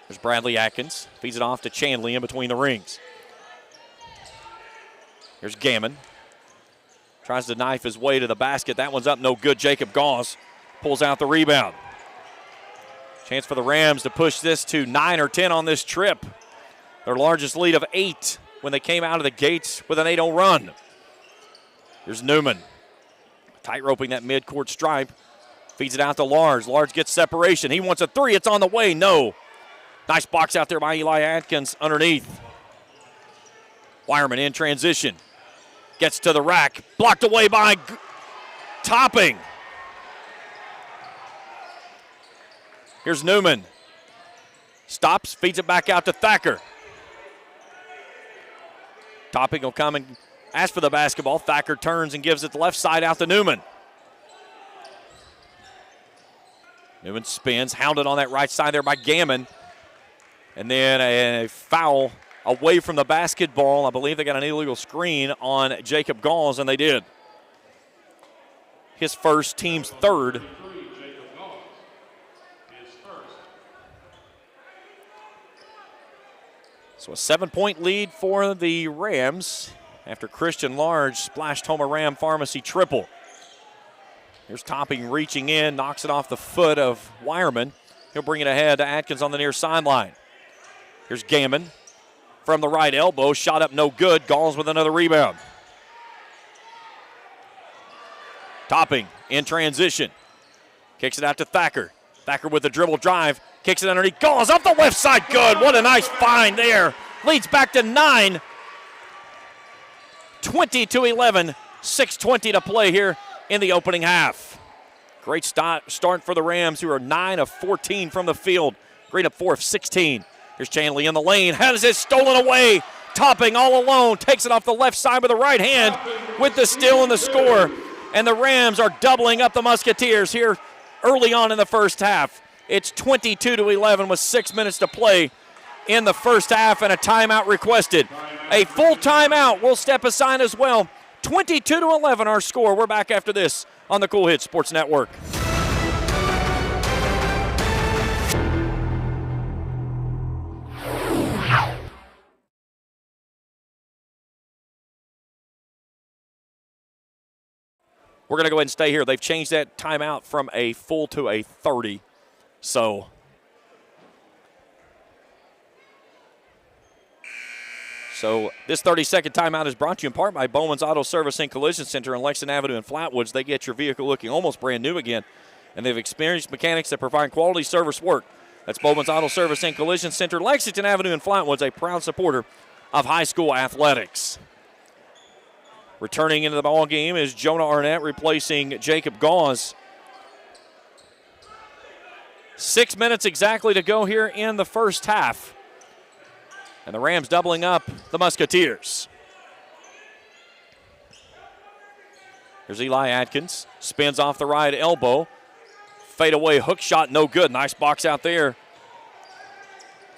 There's Bradley Atkins. Feeds it off to Chandley in between the rings. Here's Gammon. Tries to knife his way to the basket. That one's up, no good. Jacob Gauze pulls out the rebound. Chance for the Rams to push this to 9 or 10 on this trip. Their largest lead of 8 when they came out of the gates with an 8-0 run. Here's Newman. Tight roping that midcourt stripe. Feeds it out to Large. Large gets separation. He wants a 3. It's on the way. No. Nice box out there by Eli Atkins underneath. Wireman in transition. Gets to the rack. Blocked away by Topping. Here's Newman. Stops. Feeds it back out to Thacker. Topping will come and ask for the basketball. Thacker turns and gives it the left side out to Newman. Newman spins, hounded on that right side there by Gammon. And then a foul away from the basketball. I believe they got an illegal screen on Jacob Gauze, and they did. His first, team's third. So a 7-point lead for the Rams after Christian Large splashed home a Ram Pharmacy triple. Here's Topping reaching in, knocks it off the foot of Wireman. He'll bring it ahead to Atkins on the near sideline. Here's Gammon from the right elbow, shot up no good. Gauze with another rebound. Topping in transition. Kicks it out to Thacker. Thacker with the dribble drive. Kicks it underneath. Gauze off the left side. Good. What a nice find there. Leads back to 9. 20-11. 6:20 to play here in the opening half. Great start for the Rams, who are 9 of 14 from the field. Greenup 4 of 16. Here's Chandley in the lane. Has it stolen away. Topping all alone. Takes it off the left side with the right hand with the steal and the score. And the Rams are doubling up the Musketeers here early on in the first half. It's 22-11 with 6 minutes to play in the first half and a timeout requested. A full timeout will step aside as well. 22-11 our score. We're back after this on the Cool Hits Sports Network. We're going to go ahead and stay here. They've changed that timeout from a full to a 30. So So this 30-second timeout is brought to you in part by Bowman's Auto Service and Collision Center on Lexington Avenue in Flatwoods. They get your vehicle looking almost brand new again, and they've experienced mechanics that provide quality service work. That's Bowman's Auto Service and Collision Center, Lexington Avenue in Flatwoods, a proud supporter of high school athletics. Returning into the ball game is Jonah Arnett replacing Jacob Gauze. 6 minutes exactly to go here in the first half. And the Rams doubling up the Musketeers. Here's Eli Atkins. Spins off the right elbow. Fade away hook shot, no good. Nice box out there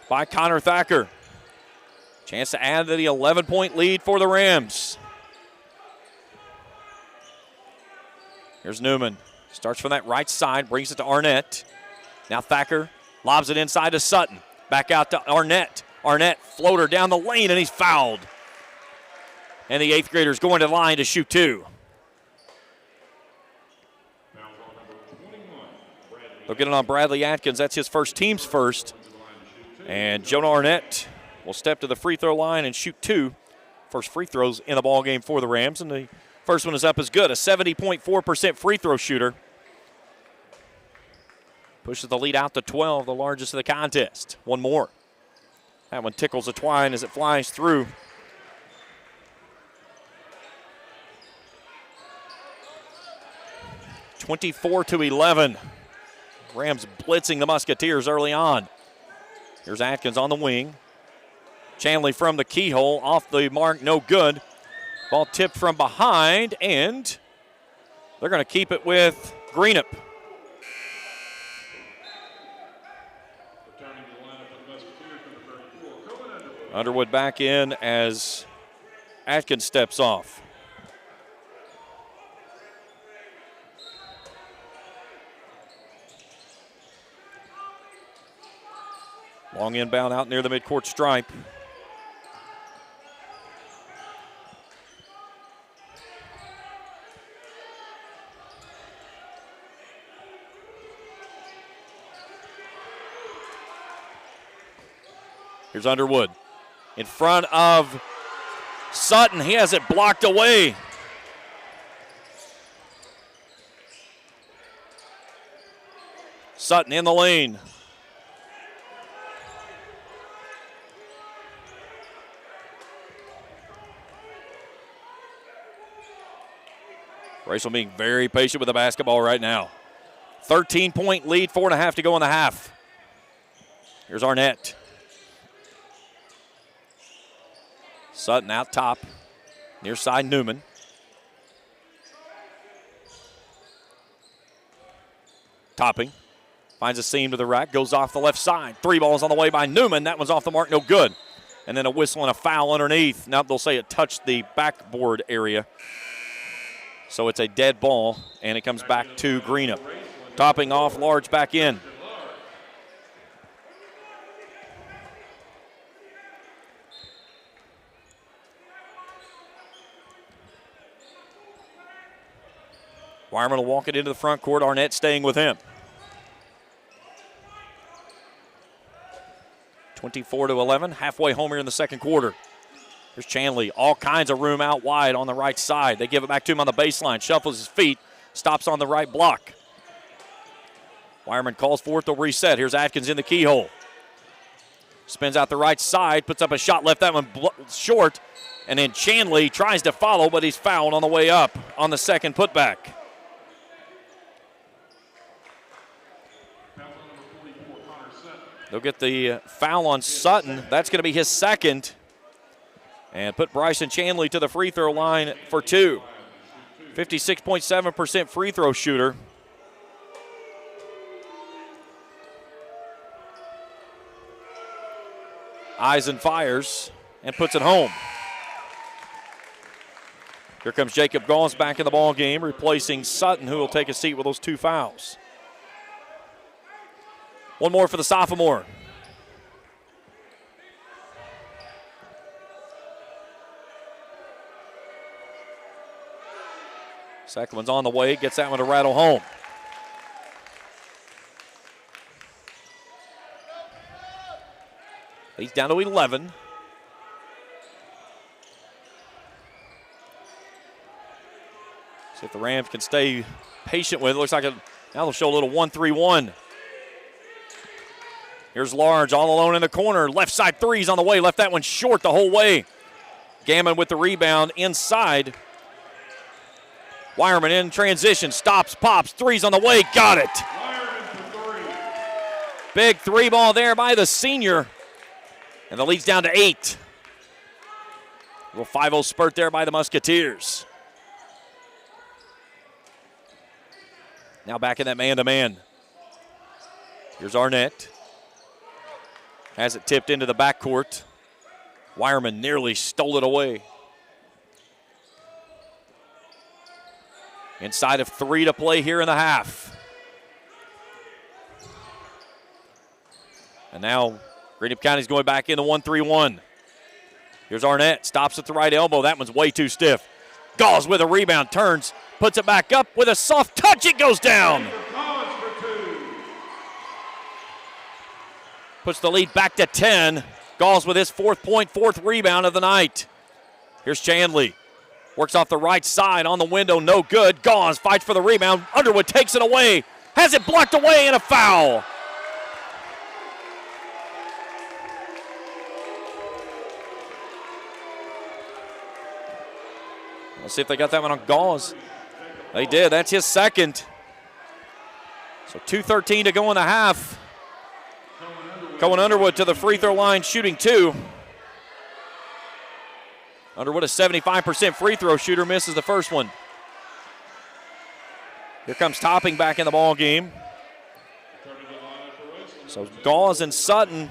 by Connor Thacker. Chance to add to the 11-point lead for the Rams. Here's Newman. Starts from that right side, brings it to Arnett. Now Thacker lobs it inside to Sutton. Back out to Arnett. Arnett floater down the lane, and he's fouled. And the 8th grader's going to the line to shoot 2. They'll get it on Bradley Atkins. That's his first, team's first. And Jonah Arnett will step to the free throw line and shoot 2. First free throws in the ball game for the Rams, and the first one is up as good. A 70.4% free throw shooter. Pushes the lead out to 12, the largest of the contest. One more. That one tickles the twine as it flies through. (24-11). Rams blitzing the Musketeers early on. Here's Atkins on the wing. Chanley from the keyhole, off the mark, no good. Ball tipped from behind, and they're going to keep it with Greenup. Underwood back in as Atkins steps off. Long inbound out near the midcourt stripe. Here's Underwood. In front of Sutton. He has it blocked away. Sutton in the lane. Raceland being very patient with the basketball right now. 13-point lead, 4.5 to go in the half. Here's Arnett. Sutton out top. Near side Newman. Topping. Finds a seam to the rack. Goes off the left side. 3 balls on the way by Newman. That one's off the mark. No good. And then a whistle and a foul underneath. Now they'll say it touched the backboard area. So it's a dead ball, and it comes back to Greenup. Topping off, Large back in. Wireman will walk it into the front court. Arnett staying with him. 24-11, halfway home here in the second quarter. Here's Chanley, all kinds of room out wide on the right side. They give it back to him on the baseline, shuffles his feet, stops on the right block. Wireman calls for it, they'll reset. Here's Atkins in the keyhole. Spins out the right side, puts up a shot, left that one short, and then Chanley tries to follow, but he's fouled on the way up on the second putback. They'll get the foul on Sutton. That's going to be his second. And put Bryson Chanley to the free throw line for 2. 56.7% free throw shooter. Eisen fires and puts it home. Here comes Jacob Gauze back in the ball game, replacing Sutton, who will take a seat with those 2 fouls. One more for the sophomore. Second one's on the way, gets that one to rattle home. He's down to 11. See if the Rams can stay patient with it. Looks like now they'll show a little 1-3-1. Here's Large all alone in the corner. Left side three's on the way. Left that one short the whole way. Gammon with the rebound inside. Wireman in transition. Stops, pops. Three's on the way. Got it. Big three ball there by the senior. And the lead's down to 8. Little 5-0 spurt there by the Musketeers. Now back in that man-to-man. Here's Arnett. Has it tipped into the backcourt. Wireman nearly stole it away. Inside of 3 to play here in the half. And now Greenup County's going back in the 1-3-1. Here's Arnett, stops at the right elbow. That one's way too stiff. Gauze with a rebound, turns, puts it back up with a soft touch. It goes down. Puts the lead back to 10. Gauze with his 4th point, 4th rebound of the night. Here's Chandley. Works off the right side on the window, no good. Gauze fights for the rebound. Underwood takes it away. Has it blocked away and a foul. Let's see if they got that one on Gauze. They did. That's his 2nd. So 2:13 to go in the half. Cohen Underwood to the free throw line, shooting 2. Underwood, a 75% free throw shooter, misses the first one. Here comes Topping back in the ball game. So Gauze and Sutton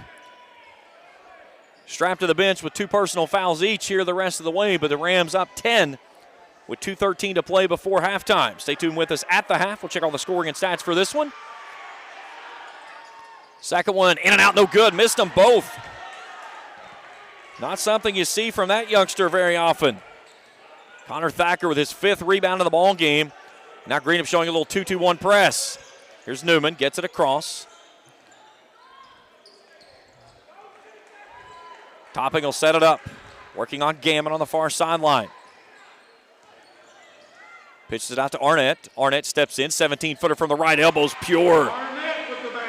strapped to the bench with 2 personal fouls each here the rest of the way, but the Rams up 10 with 2:13 to play before halftime. Stay tuned with us at the half. We'll check all the scoring and stats for this one. Second one, in and out, no good. Missed them both. Not something you see from that youngster very often. Connor Thacker with his 5th rebound of the ball game. Now Greenup showing a little 2-2-1 press. Here's Newman, gets it across. Topping will set it up. Working on Gammon on the far sideline. Pitches it out to Arnett. Arnett steps in, 17-footer from the right, elbows pure.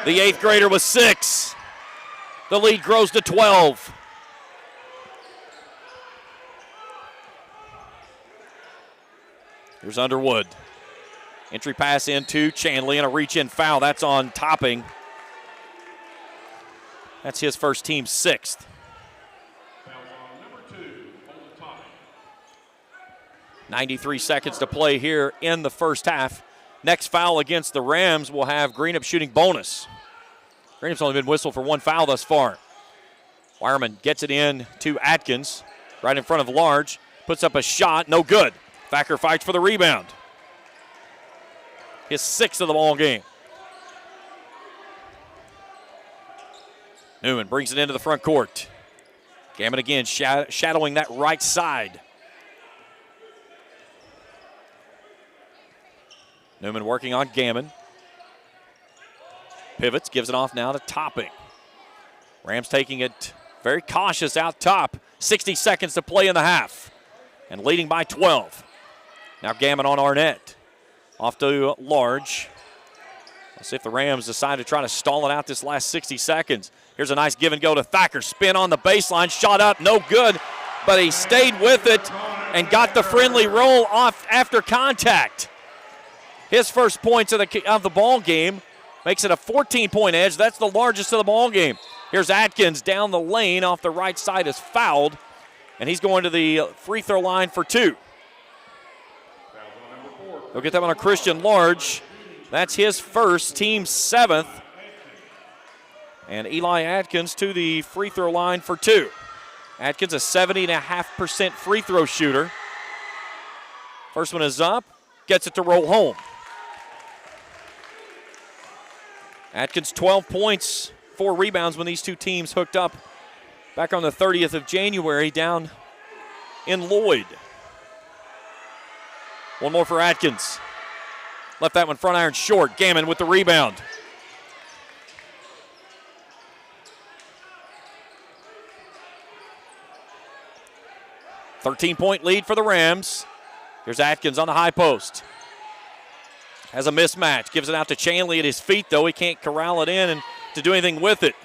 The 8th grader with 6. The lead grows to 12. Here's Underwood. Entry pass into Chandley and a reach-in foul. That's on Topping. That's his first, team 6th. 93 seconds to play here in the first half. Next foul against the Rams will have Greenup shooting bonus. Greenup's only been whistled for 1 foul thus far. Wireman gets it in to Atkins, right in front of Large. Puts up a shot, no good. Thacker fights for the rebound. His 6th of the ball game. Newman brings it into the front court. Gammon again shadowing that right side. Newman working on Gammon. Pivots, gives it off now to Topping. Rams taking it very cautious out top. 60 seconds to play in the half. And leading by 12. Now Gammon on Arnett. Off to Large. Let's see if the Rams decide to try to stall it out this last 60 seconds. Here's a nice give and go to Thacker. Spin on the baseline. Shot up, no good. But he stayed with it and got the friendly roll off after contact. His first points of the ball game makes it a 14-point edge. That's the largest of the ball game. Here's Atkins down the lane off the right side, is fouled, and he's going to the free throw line for 2. They'll get that one on Christian Large. That's his first, team 7th. And Eli Atkins to the free throw line for 2. Atkins, a 70.5% free throw shooter. First one is up, gets it to roll home. Atkins, 12 points, 4 rebounds when these two teams hooked up back on the 30th of January down in Lloyd. One more for Atkins. Left that one front iron short. Gammon with the rebound. .13-point lead for the Rams. Here's Atkins on the high post. Has a mismatch. Gives it out to Chanley at his feet, though. He can't corral it in and to do anything with it.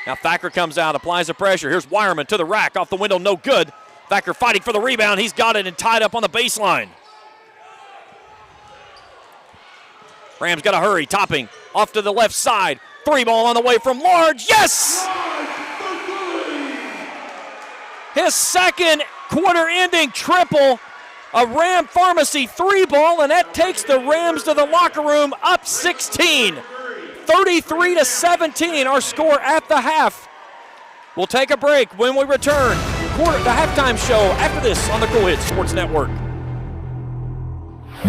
Now Thacker comes out, applies the pressure. Here's Wireman to the rack. Off the window, no good. Thacker fighting for the rebound. He's got it and tied up on the baseline. Rams got to hurry. Topping off to the left side. 3-ball on the way from Large. Yes! His second quarter-ending triple. A Ram Pharmacy 3-ball, and that takes the Rams to the locker room up 16. 33-17, our score at the half. We'll take a break. When we return, the halftime show after this on the Cool Hits Sports Network.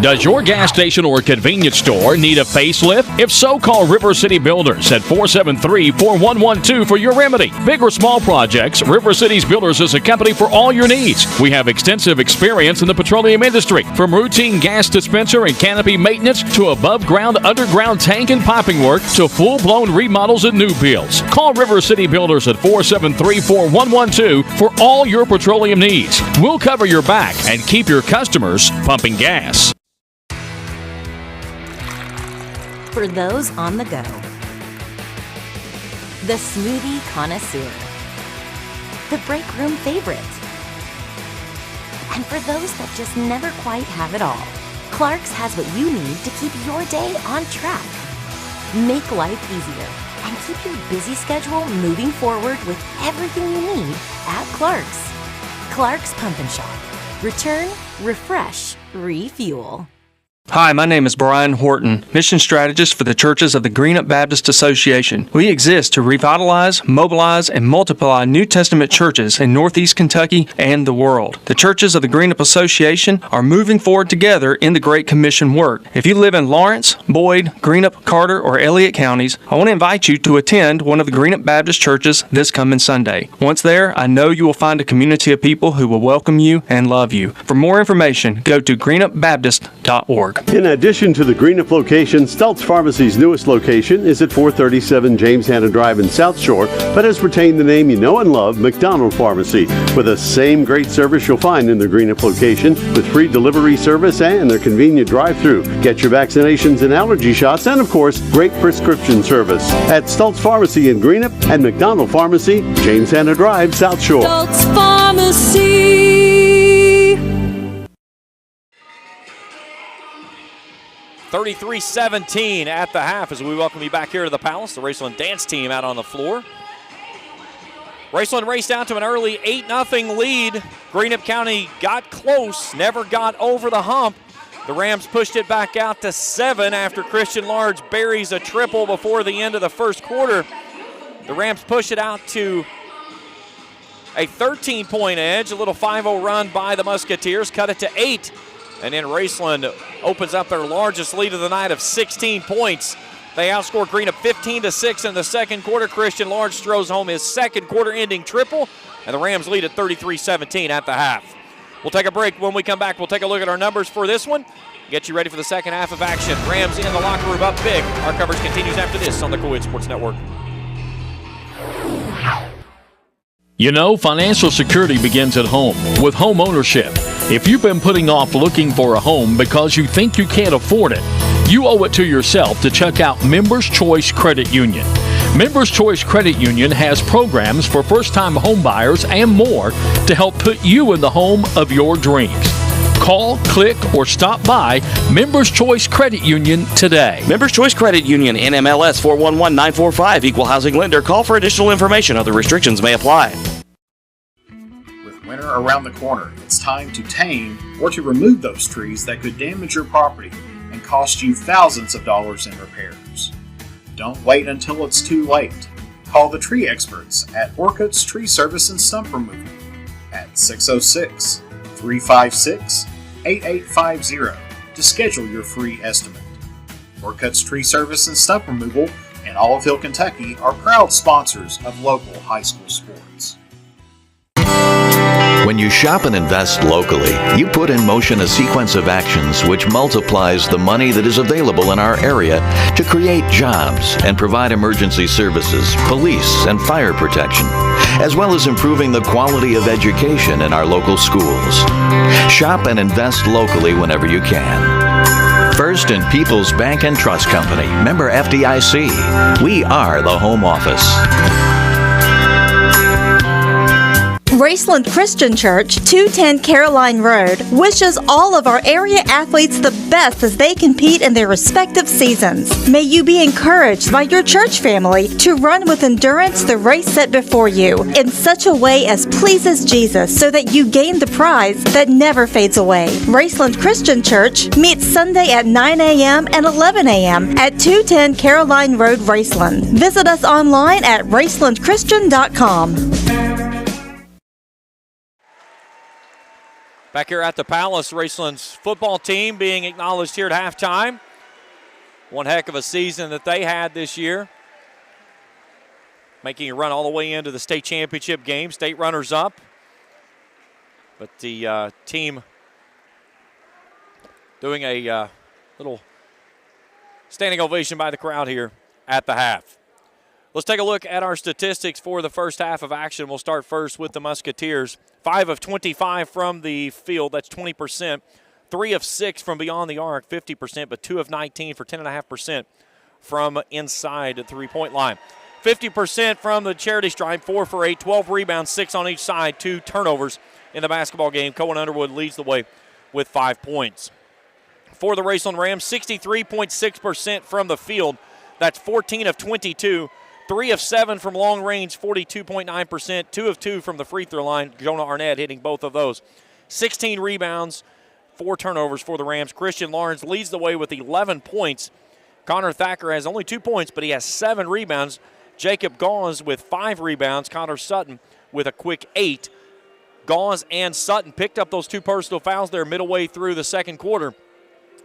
Does your gas station or convenience store need a facelift? If so, call River City Builders at 473-4112 for your remedy. Big or small projects, River City's Builders is a company for all your needs. We have extensive experience in the petroleum industry, from routine gas dispenser and canopy maintenance to above-ground, underground tank and piping work to full-blown remodels and new builds. Call River City Builders at 473-4112 for all your petroleum needs. We'll cover your back and keep your customers pumping gas. For those on the go, the smoothie connoisseur, the break room favorite, and for those that just never quite have it all, Clark's has what you need to keep your day on track. Make life easier and keep your busy schedule moving forward with everything you need at Clark's. Clark's Pump and Shop. Return, refresh, refuel. Hi, my name is Brian Horton, Mission Strategist for the Churches of the Greenup Baptist Association. We exist to revitalize, mobilize, and multiply New Testament churches in Northeast Kentucky and the world. The Churches of the Greenup Association are moving forward together in the Great Commission work. If you live in Lawrence, Boyd, Greenup, Carter, or Elliott counties, I want to invite you to attend one of the Greenup Baptist churches this coming Sunday. Once there, I know you will find a community of people who will welcome you and love you. For more information, go to greenupbaptist.org. In addition to the Greenup location, Stultz Pharmacy's newest location is at 437 James Hanna Drive in South Shore, but has retained the name you know and love, McDonald Pharmacy, with the same great service you'll find in the Greenup location, with free delivery service and their convenient drive-thru. Get your vaccinations and allergy shots, and of course, great prescription service at Stultz Pharmacy in Greenup and McDonald Pharmacy, James Hanna Drive, South Shore. Stultz Pharmacy. 33-17 at the half as we welcome you back here to the Palace. The Raceland dance team out on the floor. Raceland raced out to an early 8-0 lead. Greenup County got close, never got over the hump. The Rams pushed it back out to 7 after Christian Large buries a triple before the end of the first quarter. The Rams push it out to a 13-point edge. A little 5-0 run by the Musketeers, cut it to 8. And then Raceland opens up their largest lead of the night of 16 points. They outscore Greenup 15-6 in the second quarter. Christian Large throws home his second quarter-ending triple, and the Rams lead at 33-17 at the half. We'll take a break. When we come back, we'll take a look at our numbers for this one, get you ready for the second half of action. Rams in the locker room up big. Our coverage continues after this on the Cool Hits Sports Network. You know, financial security begins at home with home ownership. If you've been putting off looking for a home because you think you can't afford it, you owe it to yourself to check out Members Choice Credit Union. Members Choice Credit Union has programs for first-time home buyers and more to help put you in the home of your dreams. Call, click, or stop by Members Choice Credit Union today. Members Choice Credit Union, NMLS 411945, Equal Housing Lender. Call for additional information. Other restrictions may apply. With winter around the corner, it's time to tame or to remove those trees that could damage your property and cost you thousands of dollars in repairs. Don't wait until it's too late. Call the tree experts at Orcutt's Tree Service and Stump Removal at 606-356-8850 to schedule your free estimate. Orcutt's Tree Service and Stump Removal in Olive Hill, Kentucky are proud sponsors of local high school sports. When When you shop and invest locally, you put in motion a sequence of actions which multiplies the money that is available in our area to create jobs and provide emergency services, police, and fire protection, as well as improving the quality of education in our local schools. Shop and invest locally whenever you can. First and People's Bank and Trust Company, member FDIC. We are the home office. Raceland Christian Church, 210 Caroline Road, wishes all of our area athletes the best as they compete in their respective seasons. May you be encouraged by your church family to run with endurance the race set before you in such a way as pleases Jesus so that you gain the prize that never fades away. Raceland Christian Church meets Sunday at 9 a.m. and 11 a.m. at 210 Caroline Road, Raceland. Visit us online at racelandchristian.com. Back here at the Palace, Raceland's football team being acknowledged here at halftime. One heck of a season that they had this year, making a run all the way into the state championship game, state runners up. But the team doing a little standing ovation by the crowd here at the half. Let's take a look at our statistics for the first half of action. We'll start first with the Musketeers. 5 of 25 from the field, that's 20%. 3 of 6 from beyond the arc, 50%, but 2 of 19 for 10.5% from inside the three-point line. 50% from the charity stripe, 4 for 8, 12 rebounds, 6 on each side, 2 turnovers in the basketball game. Cohen Underwood leads the way with 5 points. For the Raceland Rams, 63.6% from the field, that's 14 of 22. 3 of 7 from long range, 42.9%. 2 of 2 from the free throw line. Jonah Arnett hitting both of those. 16 rebounds, 4 turnovers for the Rams. Christian Lawrence leads the way with 11 points. Connor Thacker has only 2 points, but he has 7 rebounds. Jacob Gauze with 5 rebounds. Connor Sutton with a quick 8. Gauze and Sutton picked up those 2 personal fouls there midway through the second quarter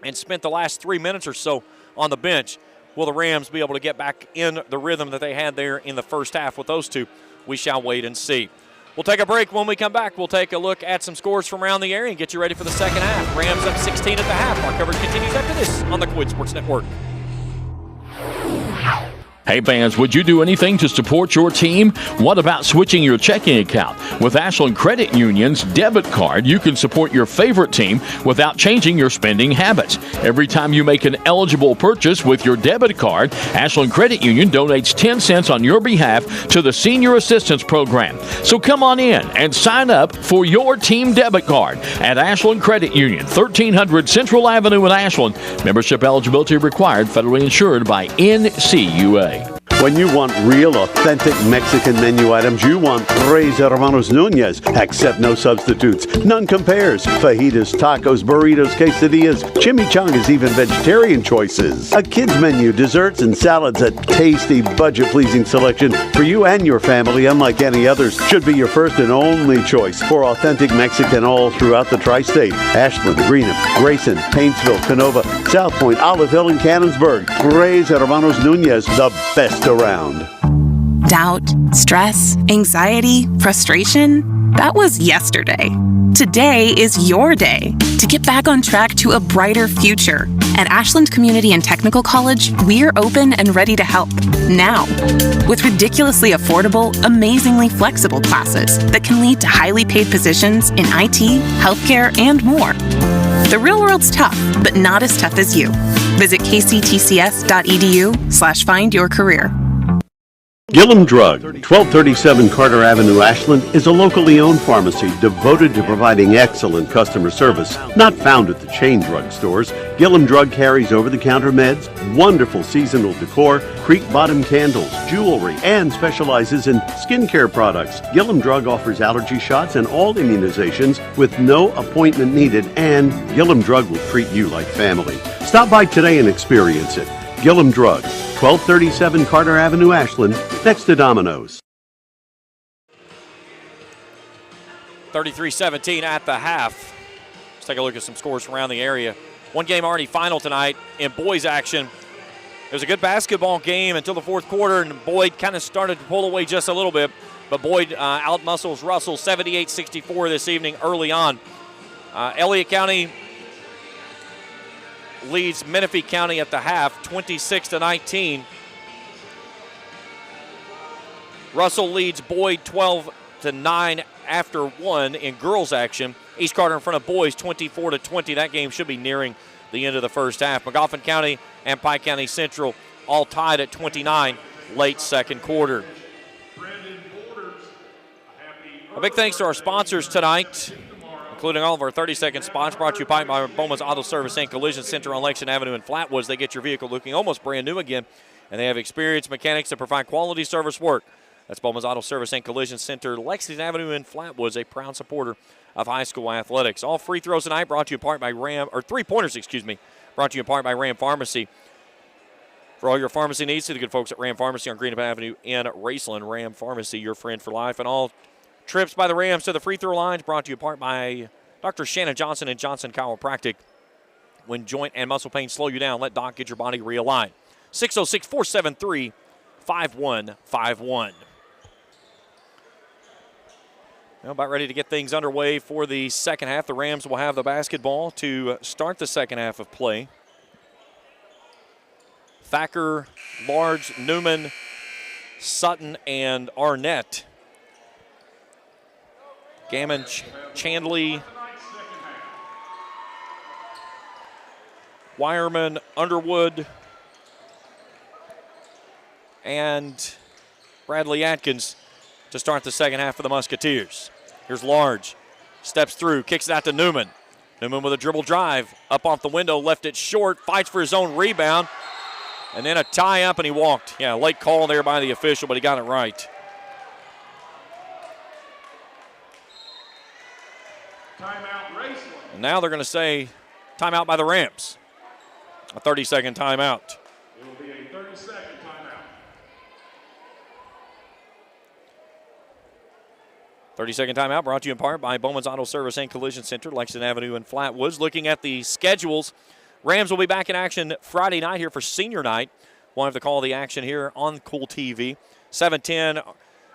and spent the last 3 minutes or so on the bench. Will the Rams be able to get back in the rhythm that they had there in the first half with those 2? We shall wait and see. We'll take a break. When we come back, we'll take a look at some scores from around the area and get you ready for the second half. Rams up 16 at the half. Our coverage continues after this on the Coed Sports Network. Hey fans, would you do anything to support your team? What about switching your checking account? With Ashland Credit Union's debit card, you can support your favorite team without changing your spending habits. Every time you make an eligible purchase with your debit card, Ashland Credit Union donates 10 cents on your behalf to the Senior Assistance Program. So come on in and sign up for your team debit card at Ashland Credit Union, 1300 Central Avenue in Ashland. Membership eligibility required, federally insured by NCUA. When you want real, authentic Mexican menu items, you want Tres Hermanos Nunez. Accept no substitutes. None compares. Fajitas, tacos, burritos, quesadillas, chimichangas, even vegetarian choices. A kids menu, desserts and salads, a tasty, budget-pleasing selection for you and your family, unlike any others. Should be your first and only choice for authentic Mexican all throughout the tri-state. Ashland, Greenup, Grayson, Paintsville, Canova, South Point, Olive Hill, and Cannonsburg. Tres Hermanos Nunez, the best around. Doubt, stress, anxiety, frustration, that was yesterday. Today is your day to get back on track to a brighter future. At Ashland Community and Technical College, we're open and ready to help now with ridiculously affordable, amazingly flexible classes that can lead to highly paid positions in IT, healthcare, and more. The real world's tough, but not as tough as you. Visit kctcs.edu/find your career. Gillum Drug, 1237 Carter Avenue, Ashland, is a locally owned pharmacy devoted to providing excellent customer service. Not found at the chain drug stores, Gillum Drug carries over-the-counter meds, wonderful seasonal decor, creek bottom candles, jewelry, and specializes in skincare products. Gillum Drug offers allergy shots and all immunizations with no appointment needed, and Gillum Drug will treat you like family. Stop by today and experience it. Gillum Drug, 1237 Carter Avenue, Ashland, next to Domino's. 33-17 at the half. Let's take a look at some scores from around the area. One game already final tonight in boys action. It was a good basketball game until the fourth quarter, and Boyd kind of started to pull away just a little bit. But Boyd outmuscles Russell 78-64 this evening early on. Elliott County leads Menifee County at the half, 26-19. Russell leads Boyd 12-9 after one in girls action. East Carter in front of boys 24-20. That game should be nearing the end of the first half. McGoffin County and Pike County Central all tied at 29 late second quarter. A big thanks to our sponsors tonight, including all of our 30-second spots, brought to you by Bowman's Auto Service and Collision Center on Lexington Avenue in Flatwoods. They get your vehicle looking almost brand new again, and they have experienced mechanics that provide quality service work. That's Bowman's Auto Service and Collision Center, Lexington Avenue in Flatwoods, a proud supporter of high school athletics. All free throws tonight brought to you in part by three-pointers, brought to you in part by Ram Pharmacy. For all your pharmacy needs, see the good folks at Ram Pharmacy on Greenup Avenue in Raceland. Ram Pharmacy, your friend for life. And all trips by the Rams to the free throw lines brought to you in part by Dr. Shannon Johnson and Johnson Chiropractic. When joint and muscle pain slow you down, let Doc get your body realigned. 606-473-5151. Well, about ready to get things underway for the second half. The Rams will have the basketball to start the second half of play. Thacker, Large, Newman, Sutton, and Arnett. Gammon, Chandley, Wireman, Underwood, and Bradley Atkins to start the second half for the Musketeers. Here's Large. Steps through, kicks it out to Newman. Newman with a dribble drive. Up off the window, left it short, fights for his own rebound. And then a tie-up, and he walked. Yeah, late call there by the official, but he got it right. Timeout, Raceland. And now they're going to say timeout by the Rams. A 30-second timeout. It will be a 30-second timeout. 30-second timeout brought to you in part by Bowman's Auto Service and Collision Center, Lexington Avenue in Flatwoods. Looking at the schedules, Rams will be back in action Friday night here for senior night. We'll have to call the action here on Cool TV. 7:10,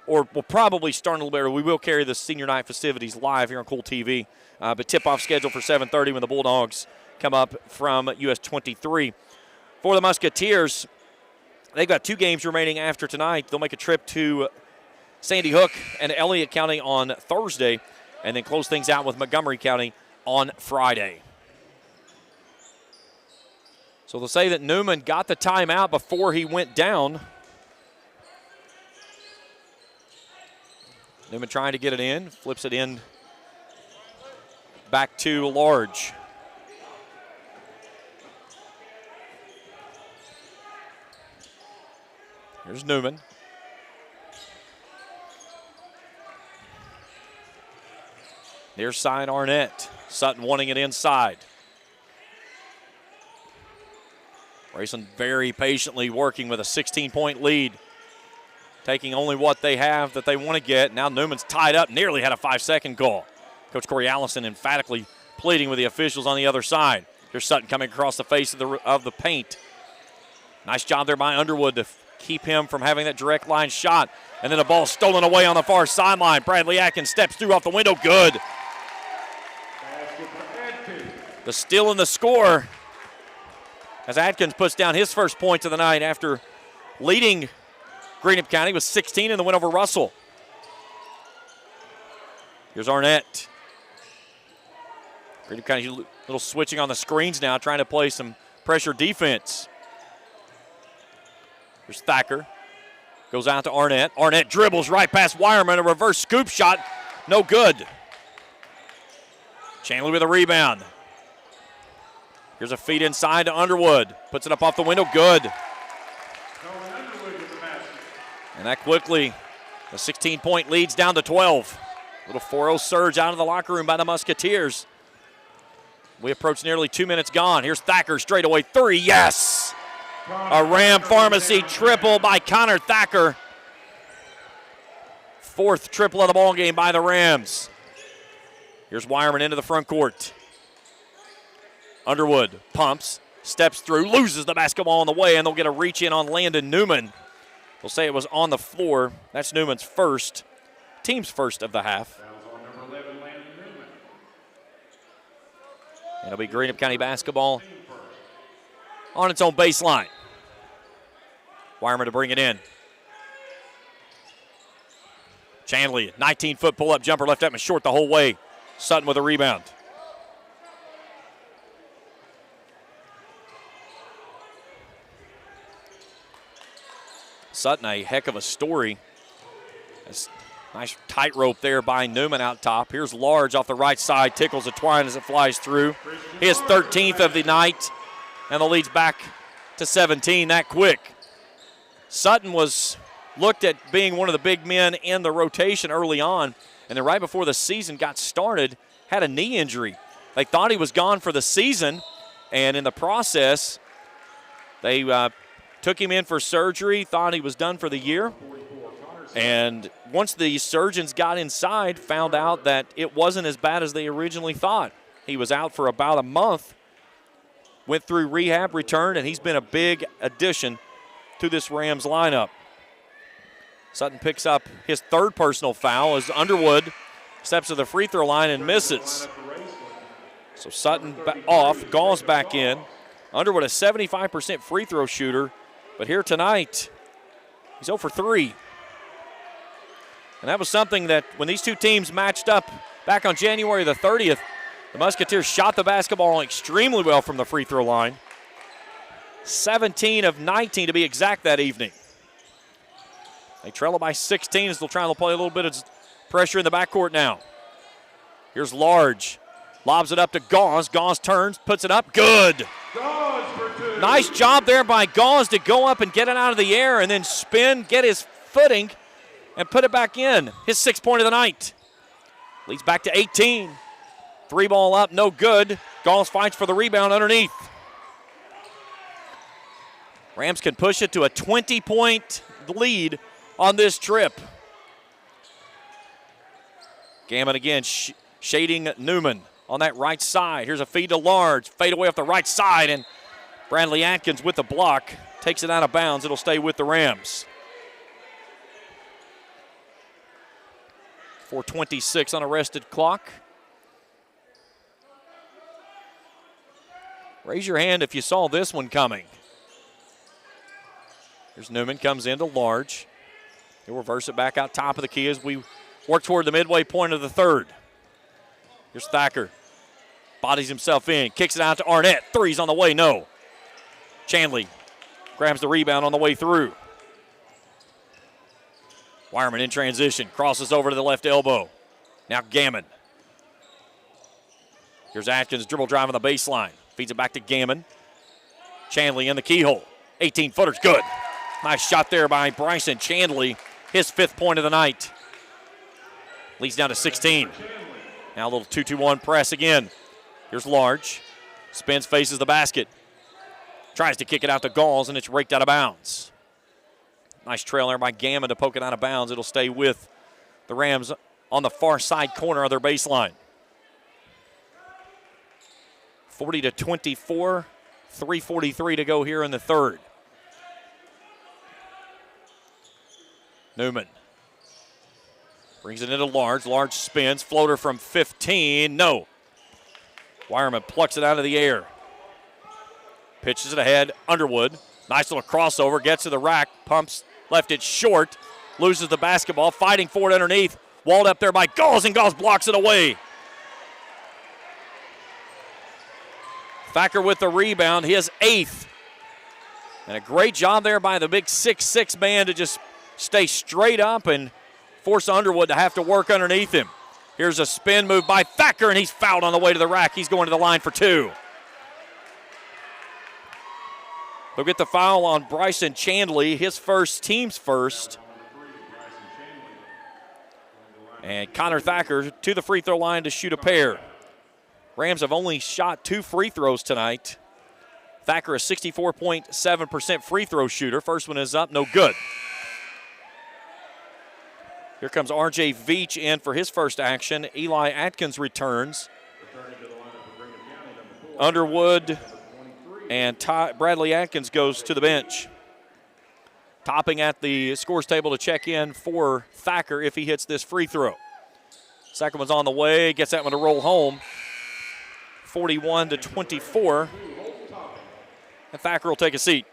or we'll probably start a little bit early. We will carry the senior night festivities live here on Cool TV. But tip-off scheduled for 7:30 when the Bulldogs come up from US 23. For the Musketeers, they've got 2 games remaining after tonight. They'll make a trip to Sandy Hook and Elliott County on Thursday, and then close things out with Montgomery County on Friday. So they'll say that Newman got the timeout before he went down. Newman trying to get it in, flips it in back to Large. Here's Newman. Near side Arnett. Sutton wanting it inside. Raceland very patiently working with a 16-point lead. Taking only what they have that they want to get. Now Newman's tied up, nearly had a 5-second call. Coach Corey Allison emphatically pleading with the officials on the other side. Here's Sutton coming across the face of the paint. Nice job there by Underwood to keep him from having that direct line shot. And then the ball stolen away on the far sideline. Bradley Atkins steps through off the window. Good. The steal and the score as Atkins puts down his first points of the night after leading Greenup County with 16 in the win over Russell. Here's Arnett. Greenup County a little switching on the screens now, trying to play some pressure defense. Here's Thacker. Goes out to Arnett. Arnett dribbles right past Wireman. A reverse scoop shot. No good. Chandler with a rebound. Here's a feed inside to Underwood. Puts it up off the window. Good. And that quickly, the 16-point lead's down to 12. Little 4-0 surge out of the locker room by the Musketeers. We approach nearly 2 minutes gone. Here's Thacker, straightaway 3. Yes! A Ram Pharmacy triple by Connor Thacker. 4th triple of the ball game by the Rams. Here's Wireman into the front court. Underwood pumps, steps through, loses the basketball on the way, and they'll get a reach in on Landon Newman. They'll say it was on the floor. That's Newman's first. team's first of the half. It'll be Greenup County basketball on its own baseline. Wireman to bring it in. Chandley, 19-foot pull-up jumper, left Edmond short the whole way. Sutton with a rebound. Sutton, a heck of a story. Nice tightrope there by Newman out top. Here's Large off the right side, tickles the twine as it flies through. His 13th of the night, and the lead's back to 17 that quick. Sutton was looked at being one of the big men in the rotation early on, and then right before the season got started, had a knee injury. They thought he was gone for the season, and in the process, they took him in for surgery, thought he was done for the year. And once the surgeons got inside, found out that it wasn't as bad as they originally thought. He was out for about a month, went through rehab, returned, and he's been a big addition to this Rams lineup. Sutton picks up his third personal foul as Underwood steps to the free throw line and misses. So Sutton off, Gall's back in. Underwood a 75% free throw shooter, but here tonight, he's 0 for 3. And that was something that when these two teams matched up back on January the 30th, the Musketeers shot the basketball extremely well from the free throw line. 17 of 19 to be exact that evening. They trail it by 16 as they'll try and play a little bit of pressure in the backcourt now. Here's Large. Lobs it up to Gauze. Gauze turns, puts it up. Good. Nice job there by Gauze to go up and get it out of the air and then spin, get his footing, and put it back in. His 6th point of the night. Leads back to 18. 3 ball up, no good. Gauze fights for the rebound underneath. Rams can push it to a 20-point lead on this trip. Gammon again shading Newman on that right side. Here's a feed to Large. Fade away off the right side, and Bradley Atkins with the block. Takes it out of bounds. It'll stay with the Rams. 4:26 on arrested clock. Raise your hand if you saw this one coming. Here's Newman, comes into Large. He'll reverse it back out top of the key as we work toward the midway point of the third. Here's Thacker. Bodies himself in, kicks it out to Arnett. Three's on the way, no. Chandley grabs the rebound on the way through. Wireman in transition, crosses over to the left elbow. Now Gammon. Here's Atkins, dribble drive on the baseline. Feeds it back to Gammon. Chandley in the keyhole. 18-footer's good. Nice shot there by Bryson Chandley. His 5th point of the night. Leads down to 16. Now a little 2-2-1 press again. Here's Large. Spins, faces the basket. Tries to kick it out to Galls, and it's raked out of bounds. Nice trail there by Gammon to poke it out of bounds. It'll stay with the Rams on the far side corner of their baseline. 40-24, 3:43 to go here in the third. Newman brings it into Large. Large spins, floater from 15, no. Wireman plucks it out of the air. Pitches it ahead, Underwood. Nice little crossover, gets to the rack, pumps, left it short, loses the basketball, fighting for it underneath. Walled up there by Galls, and Galls blocks it away. Thacker with the rebound, his 8th. And a great job there by the big 6'6" man to just stay straight up and force Underwood to have to work underneath him. Here's a spin move by Thacker, and he's fouled on the way to the rack. He's going to the line for 2. They'll get the foul on Bryson Chandley, his first, team's first. And Connor Thacker to the free throw line to shoot a pair. Rams have only shot 2 free throws tonight. Thacker, a 64.7% free throw shooter. First one is up, no good. Here comes R.J. Veach in for his first action. Eli Atkins returns. Underwood and Bradley Atkins goes to the bench. Topping at the scores table to check in for Thacker if he hits this free throw. Second one's on the way, gets that one to roll home. 41-24. And Thacker will take a seat.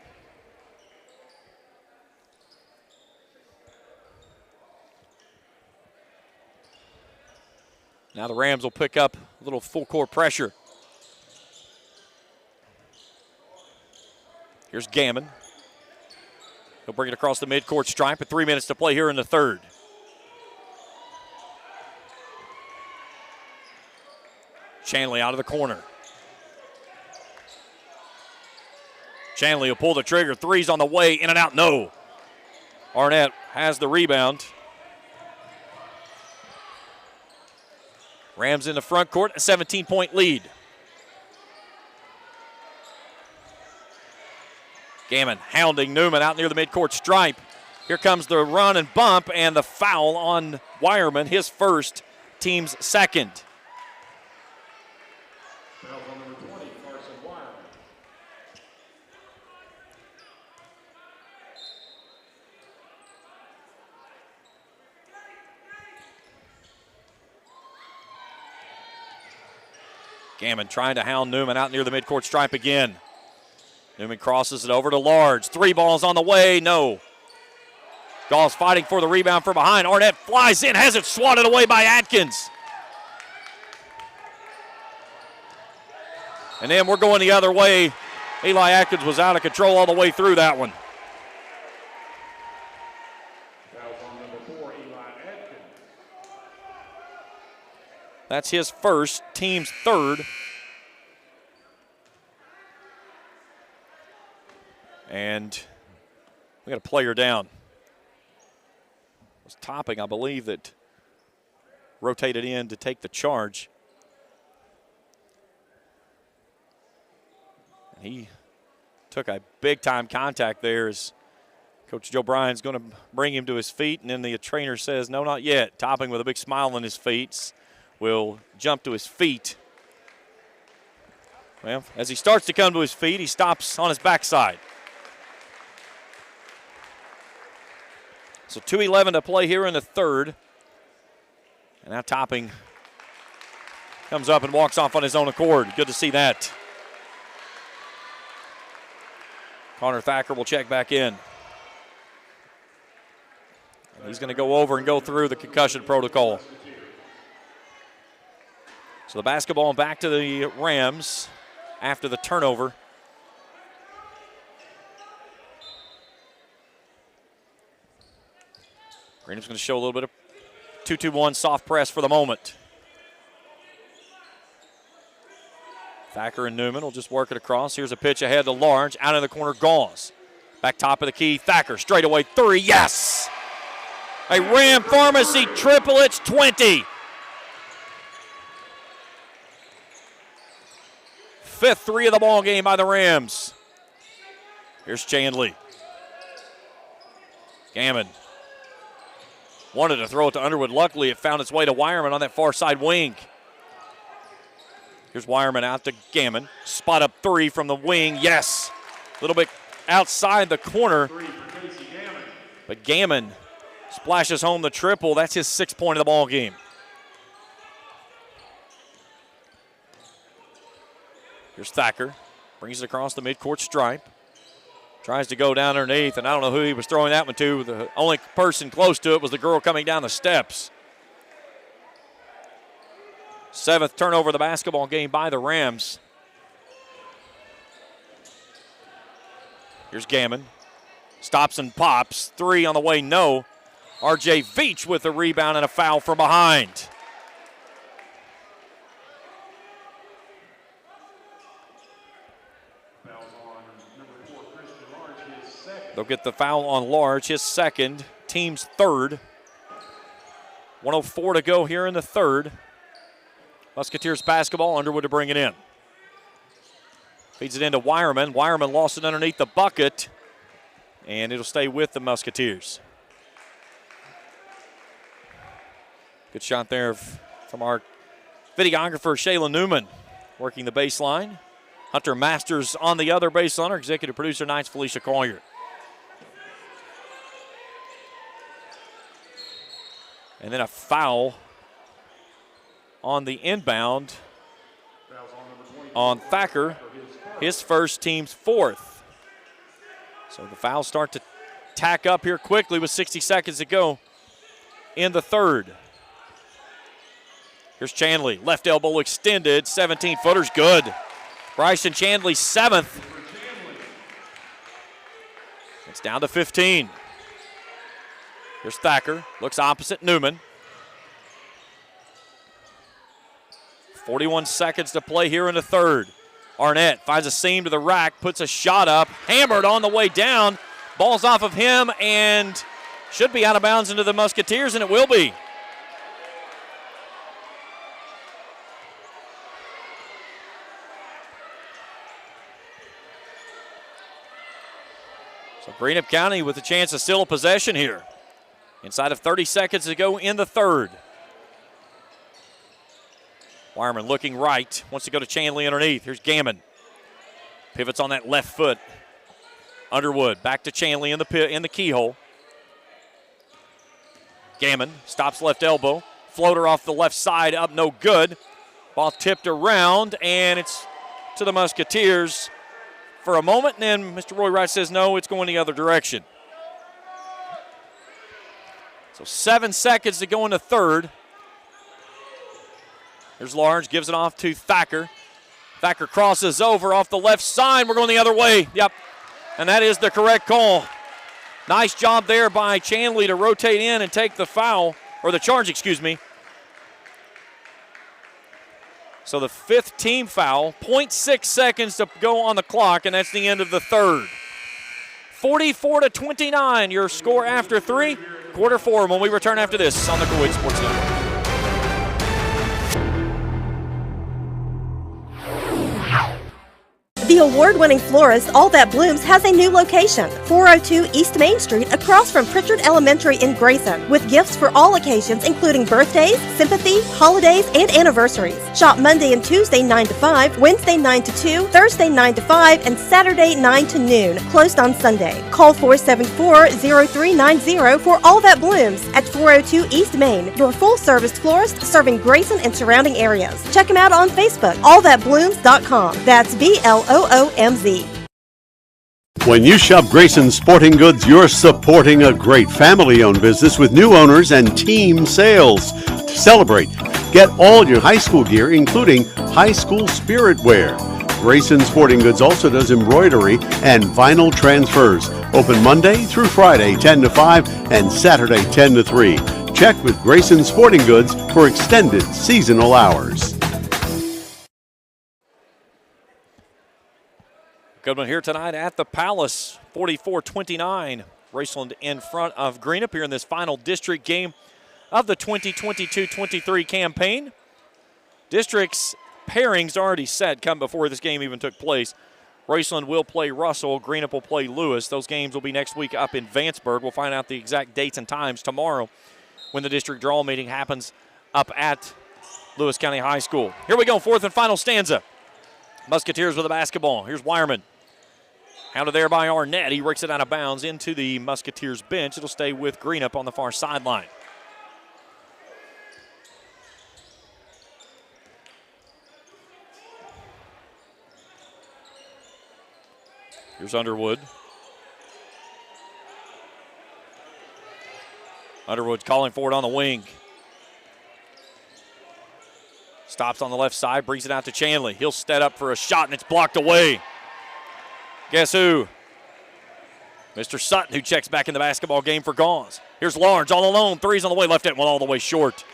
Now the Rams will pick up a little full court pressure. Here's Gammon. He'll bring it across the midcourt stripe with 3 minutes to play here in the third. Shanley out of the corner. Shanley will pull the trigger. Three's on the way, in and out, no. Arnett has the rebound. Rams in the front court, a 17-point lead. Gammon hounding Newman out near the midcourt stripe. Here comes the run and bump and the foul on Wireman, his first, team's second. Gammon trying to hound Newman out near the midcourt stripe again. Newman crosses it over to Large. 3 balls on the way, no. Gall's fighting for the rebound from behind. Arnett flies in, has it swatted away by Atkins. And then we're going the other way. Eli Atkins was out of control all the way through that one. That's his first, team's third. And we got a player down. It was Topping, I believe, that rotated in to take the charge. He took a big-time contact there as Coach Joe Bryan's going to bring him to his feet, and then the trainer says, no, not yet. Topping with a big smile on his feet will jump to his feet. Well, as he starts to come to his feet, he stops on his backside. So 2:11 to play here in the third. And now Topping comes up and walks off on his own accord. Good to see that. Connor Thacker will check back in. And he's going to go over and go through the concussion protocol. So the basketball back to the Rams after the turnover. Greenup's going to show a little bit of 2-2-1 soft press for the moment. Thacker and Newman will just work it across. Here's a pitch ahead to Large. Out in the corner, Gauze. Back top of the key, Thacker. Straight away, 3, yes! A Ram Pharmacy triple, it's 20. Fifth 3 of the ball game by the Rams. Here's Chandley. Gammon wanted to throw it to Underwood. Luckily, it found its way to Wireman on that far side wing. Here's Wireman out to Gammon. Spot up 3 from the wing. Yes. A little bit outside the corner. But Gammon splashes home the triple. That's his 6th point of the ball game. Here's Thacker. Brings it across the midcourt stripe. Tries to go down underneath, and I don't know who he was throwing that one to. The only person close to it was the girl coming down the steps. 7th turnover of the basketball game by the Rams. Here's Gammon. Stops and pops. 3 on the way, no. R.J. Veach with a rebound and a foul from behind. They'll get the foul on Large, his 2nd, team's 3rd. 1:04 to go here in the 3rd. Musketeers basketball, Underwood to bring it in. Feeds it into Wireman. Wireman lost it underneath the bucket, and it'll stay with the Musketeers. Good shot there from our videographer, Shayla Newman, working the baseline. Hunter Masters on the other baseline. Our executive producer tonight's Felicia Collier. And then a foul on the inbound on Thacker, his first, team's fourth. So the fouls start to tack up here quickly with 60 seconds to go in the third. Here's Chandley, left elbow extended, 17-footer's good. Bryson Chandley, seventh. It's down to 15. Here's Thacker, looks opposite Newman. 41 seconds to play here in the third. Arnett finds a seam to the rack, puts a shot up, hammered on the way down. Ball's off of him and should be out of bounds into the Musketeers, and it will be. So Greenup County with a chance to steal a possession here. Inside of 30 seconds to go in the third. Wireman looking right, wants to go to Chandley underneath. Here's Gammon. Pivots on that left foot. Underwood back to Chandley in the keyhole. Gammon stops left elbow. Floater off the left side, up no good. Ball tipped around, and it's to the Musketeers for a moment, and then Mr. Roy Wright says no, it's going the other direction. So 7 seconds to go in the third. There's Large, gives it off to Thacker. Thacker crosses over off the left side. We're going the other way. Yep, and that is the correct call. Nice job there by Chandley to rotate in and take the foul, or the charge, excuse me. So the fifth team foul, 0.6 seconds to go on the clock, and that's the end of the third. 44-29, your score after three. Quarter four when we return after this on the Kuwait Sports Network. The award-winning florist All That Blooms has a new location, 402 East Main Street, across from Pritchard Elementary in Grayson, with gifts for all occasions including birthdays, sympathy, holidays, and anniversaries. Shop Monday and Tuesday 9 to 5, Wednesday 9 to 2, Thursday 9 to 5, and Saturday 9 to noon, closed on Sunday. Call 474-0390 for All That Blooms at 402 East Main, your full-service florist serving Grayson and surrounding areas. Check them out on Facebook, allthatblooms.com. That's BLOOMZ. When you shop Grayson Sporting Goods, you're supporting a great family-owned business with new owners and team sales. To celebrate, get all your high school gear, including high school spirit wear. Grayson Sporting Goods also does embroidery and vinyl transfers. Open Monday through Friday, 10 to 5, and Saturday, 10 to 3. Check with Grayson Sporting Goods for extended seasonal hours. Good one here tonight at the Palace, 44-29. Raceland in front of Greenup here in this final district game of the 2022-23 campaign. District's pairings already set come before this game even took place. Raceland will play Russell. Greenup will play Lewis. Those games will be next week up in Vanceburg. We'll find out the exact dates and times tomorrow when the district draw meeting happens up at Lewis County High School. Here we go, fourth and final stanza. Musketeers with the basketball. Here's Wireman. Hounded there by Arnett. He ricks it out of bounds into the Musketeers bench. It'll stay with Greenup on the far sideline. Here's Underwood. Underwood's calling for it on the wing. Stops on the left side, brings it out to Chandley. He'll step up for a shot, and it's blocked away. Guess who? Mr. Sutton, who checks back in the basketball game for Gauze. Here's Lawrence all alone. Three's on the way. Left it, one all the way short.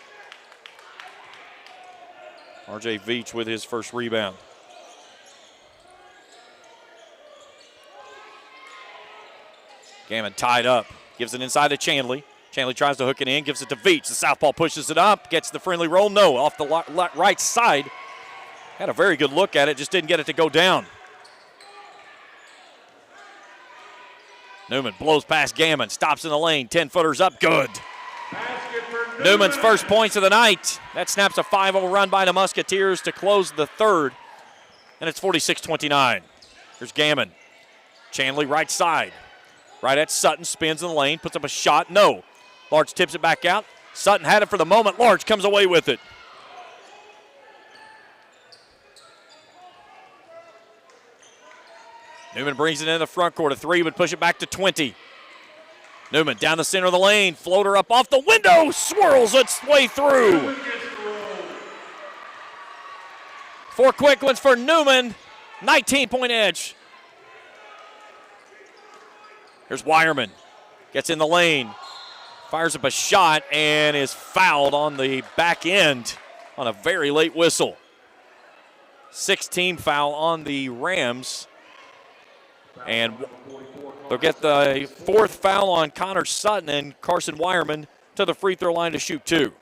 R.J. Veach with his first rebound. Gammon tied up. Gives it inside to Chandley. Chandley tries to hook it in, gives it to Veach. The southpaw pushes it up, gets the friendly roll. No, off the right side. Had a very good look at it, just didn't get it to go down. Newman blows past Gammon, stops in the lane, 10-footers up, good. Newman's first points of the night. That snaps a 5-0 run by the Musketeers to close the third, and it's 46-29. Here's Gammon. Chandley right side. Right at Sutton, spins in the lane, puts up a shot, no. Large tips it back out. Sutton had it for the moment. Large comes away with it. Newman brings it in the front court. A three would push it back to 20. Newman down the center of the lane. Floater up off the window. Swirls its way through. 4 quick ones for Newman. 19-point edge. Here's Wireman. Gets in the lane. Fires up a shot and is fouled on the back end on a very late whistle. 16 foul on the Rams. And they'll get the 4th foul on Connor Sutton and Carson Wireman to the free throw line to shoot 2.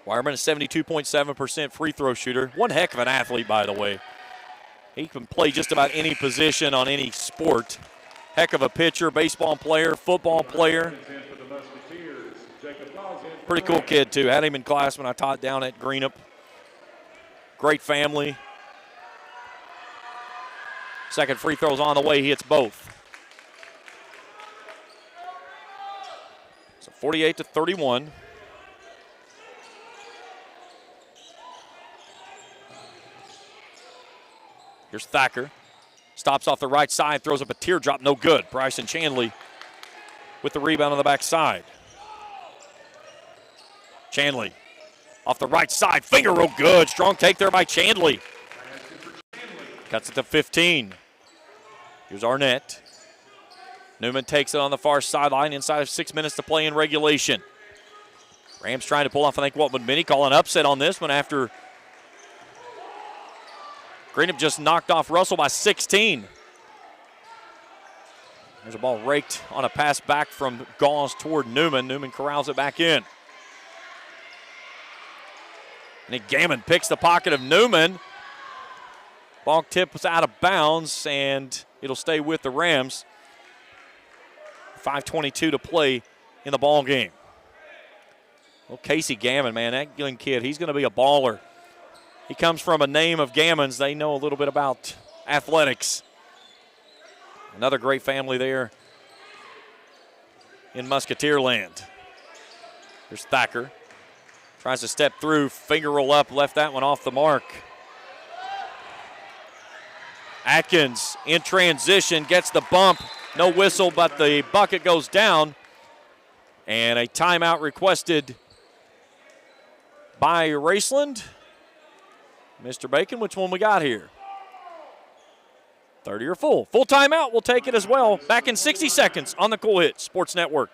Wireman is 72.7% free throw shooter. One heck of an athlete, by the way. He can play just about any position on any sport. Heck of a pitcher, baseball player, football player. Pretty cool kid, too. Had him in class when I taught down at Greenup. Great family. Second free throw's on the way. He hits both. So 48-31. Here's Thacker. Stops off the right side, throws up a teardrop, no good. Bryson Chanley with the rebound on the backside. Chanley off the right side, finger roll good. Strong take there by Chanley. Cuts it to 15. Here's Arnett. Newman takes it on the far sideline inside of 6 minutes to play in regulation. Rams trying to pull off, I think, what would many call an upset on this one after Greenup just knocked off Russell by 16. There's a ball raked on a pass back from Gauze toward Newman. Newman corrals it back in. Nick Gammon picks the pocket of Newman. Ball tip was out of bounds, and it'll stay with the Rams. 5:22 to play in the ball game. Well, Casey Gammon, man, that young kid, he's going to be a baller. He comes from a name of Gammons. They know a little bit about athletics. Another great family there in Musketeer land. There's Thacker. Tries to step through, finger roll up, left that one off the mark. Atkins in transition, gets the bump. No whistle, but the bucket goes down. And a timeout requested by Raceland. Mr. Bacon, which one we got here? 30 or full. Full timeout, we'll take it as well. Back in 60 seconds on the Cool Hit Sports Network.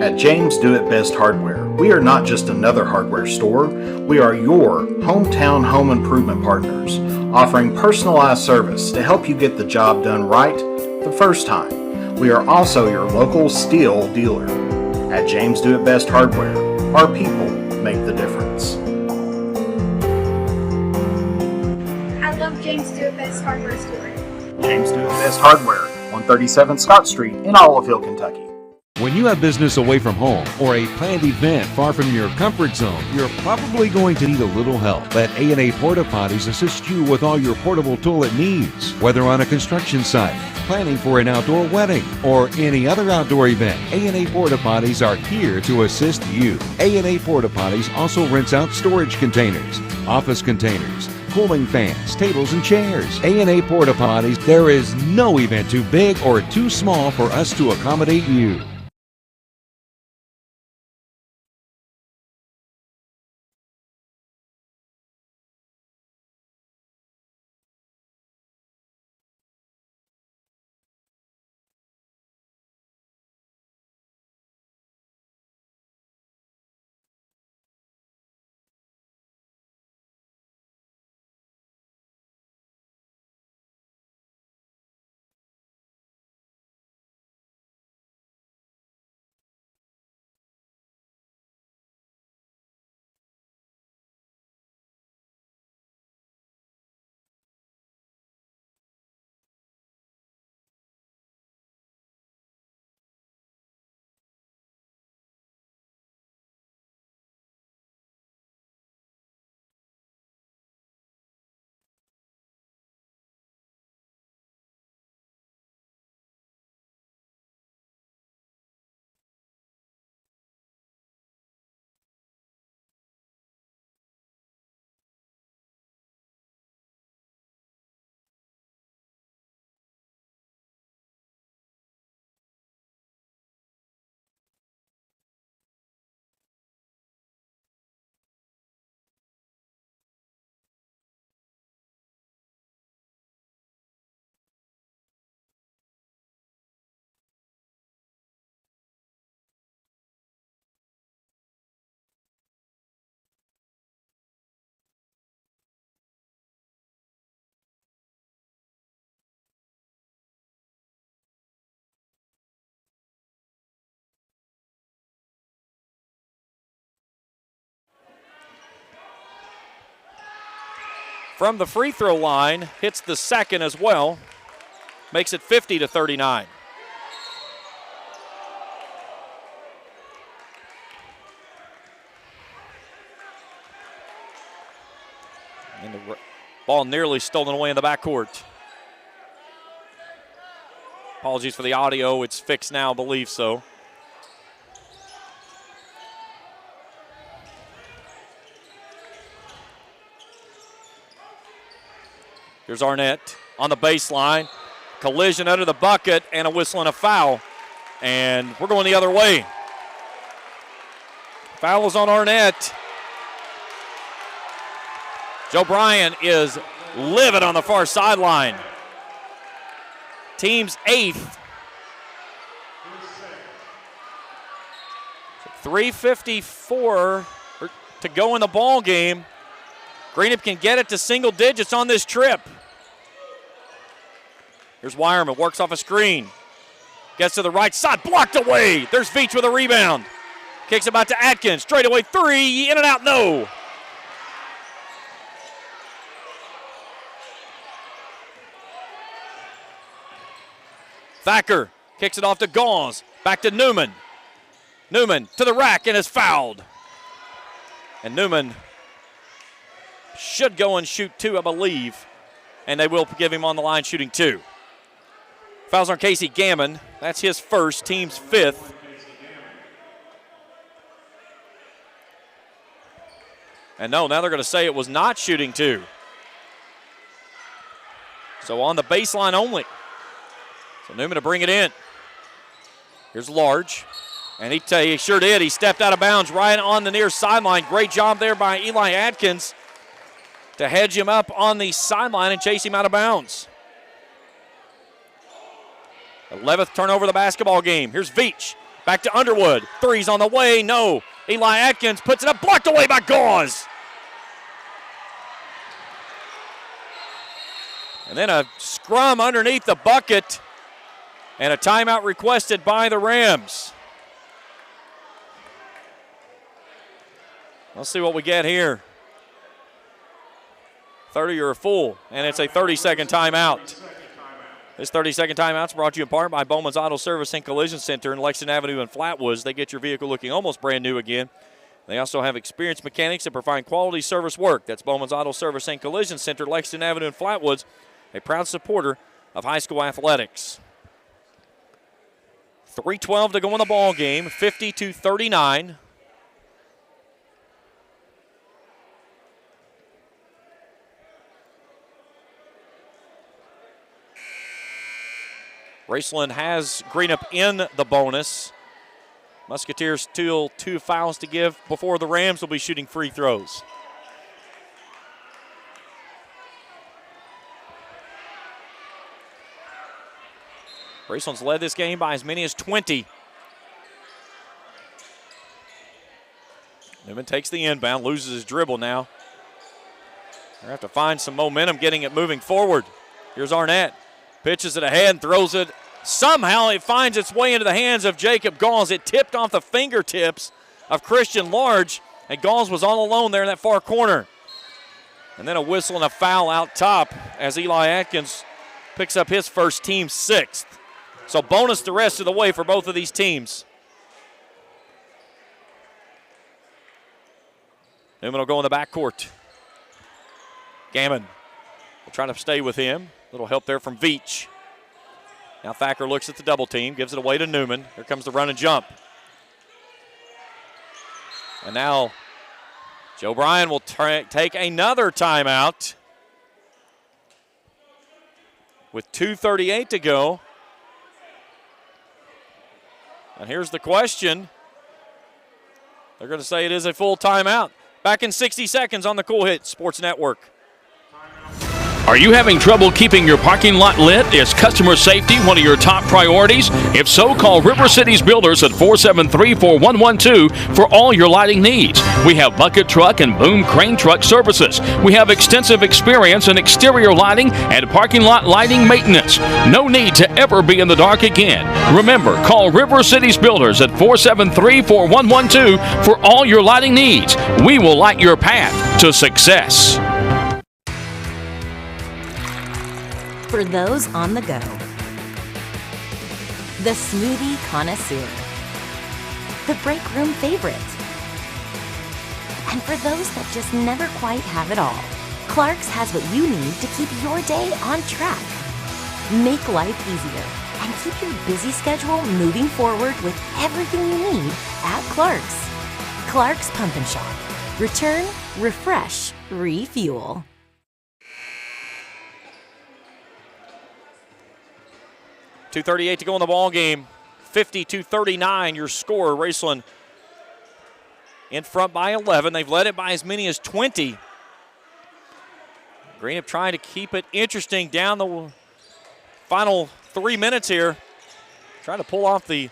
At James Do It Best Hardware, we are not just another hardware store, we are your hometown home improvement partners, offering personalized service to help you get the job done right the first time. We are also your local steel dealer. At James Do It Best Hardware, our people make the difference. I love James Do It Best Hardware Store. James Do It Best Hardware, 137 Scott Street in Olive Hill, Kentucky. When you have business away from home or a planned event far from your comfort zone, you're probably going to need a little help. Let A&A Porta Potties assist you with all your portable toilet needs. Whether on a construction site, planning for an outdoor wedding, or any other outdoor event, A&A Porta Potties are here to assist you. A&A Porta Potties also rents out storage containers, office containers, cooling fans, tables, and chairs. A&A Porta Potties, there is no event too big or too small for us to accommodate you. from the free throw line, hits the second as well, makes it 50-39. And the ball nearly stolen away in the backcourt. Apologies for the audio. It's fixed now, I believe so. Here's Arnett on the baseline. Collision under the bucket and a whistle and a foul. And we're going the other way. Foul is on Arnett. Joe Bryan is livid on the far sideline. Team's 8th. 3:54 to go in the ball game. Greenup can get it to single digits on this trip. Here's Wireman, works off a screen. Gets to the right side, blocked away. There's Veach with a rebound. Kicks it back to Atkins, straight away three, in and out, no. Thacker kicks it off to Gauze, back to Newman. Newman to the rack and is fouled. And Newman should go and shoot 2, I believe. And they will give him on the line shooting 2. Fouls on Casey Gammon. That's his first, team's 5th. And no, now they're going to say it was not shooting 2. So on the baseline only. So Newman to bring it in. Here's Large. And he sure did. He stepped out of bounds right on the near sideline. Great job there by Eli Atkins to hedge him up on the sideline and chase him out of bounds. 11th turnover of the basketball game. Here's Veach. Back to Underwood. Three's on the way. No. Eli Atkins puts it up. Blocked away by Gauze. And then a scrum underneath the bucket. And a timeout requested by the Rams. Let's see what we get here. 30 or a full, and it's a 30-second timeout. This 30-second timeout is brought to you in part by Bowman's Auto Service and Collision Center in Lexington Avenue in Flatwoods. They get your vehicle looking almost brand new again. They also have experienced mechanics that provide quality service work. That's Bowman's Auto Service and Collision Center, Lexington Avenue in Flatwoods, a proud supporter of high school athletics. 3:12 to go in the ball game, 50-39. Raceland has Greenup in the bonus. Musketeers still 2 fouls to give before the Rams will be shooting free throws. Raceland's led this game by as many as 20. Newman takes the inbound, loses his dribble now. They have to find some momentum getting it moving forward. Here's Arnett. Pitches it ahead and throws it. Somehow it finds its way into the hands of Jacob Gauze. It tipped off the fingertips of Christian Large, and Gauze was all alone there in that far corner. And then a whistle and a foul out top as Eli Atkins picks up his first, team 6th. So bonus the rest of the way for both of these teams. Newman will go in the backcourt. Gammon will try to stay with him. Little help there from Veach. Now Thacker looks at the double team, gives it away to Newman. Here comes the run and jump. And now Joe Bryan will take another timeout with 2:38 to go. And here's the question. They're going to say it is a full timeout. Back in 60 seconds on the Cool Hit Sports Network. Are you having trouble keeping your parking lot lit? Is customer safety one of your top priorities? If so, call River Cities Builders at 473-4112 for all your lighting needs. We have bucket truck and boom crane truck services. We have extensive experience in exterior lighting and parking lot lighting maintenance. No need to ever be in the dark again. Remember, call River Cities Builders at 473-4112 for all your lighting needs. We will light your path to success. For those on the go, the smoothie connoisseur, the break room favorite, and for those that just never quite have it all, Clark's has what you need to keep your day on track. Make life easier and keep your busy schedule moving forward with everything you need at Clark's. Clark's Pump and Shop. Return, refresh, refuel. .238 to go in the ball game. 50-39 your score. Raceland in front by 11. They've led it by as many as 20. Greenup trying to keep it interesting down the final 3 minutes here. Trying to pull off the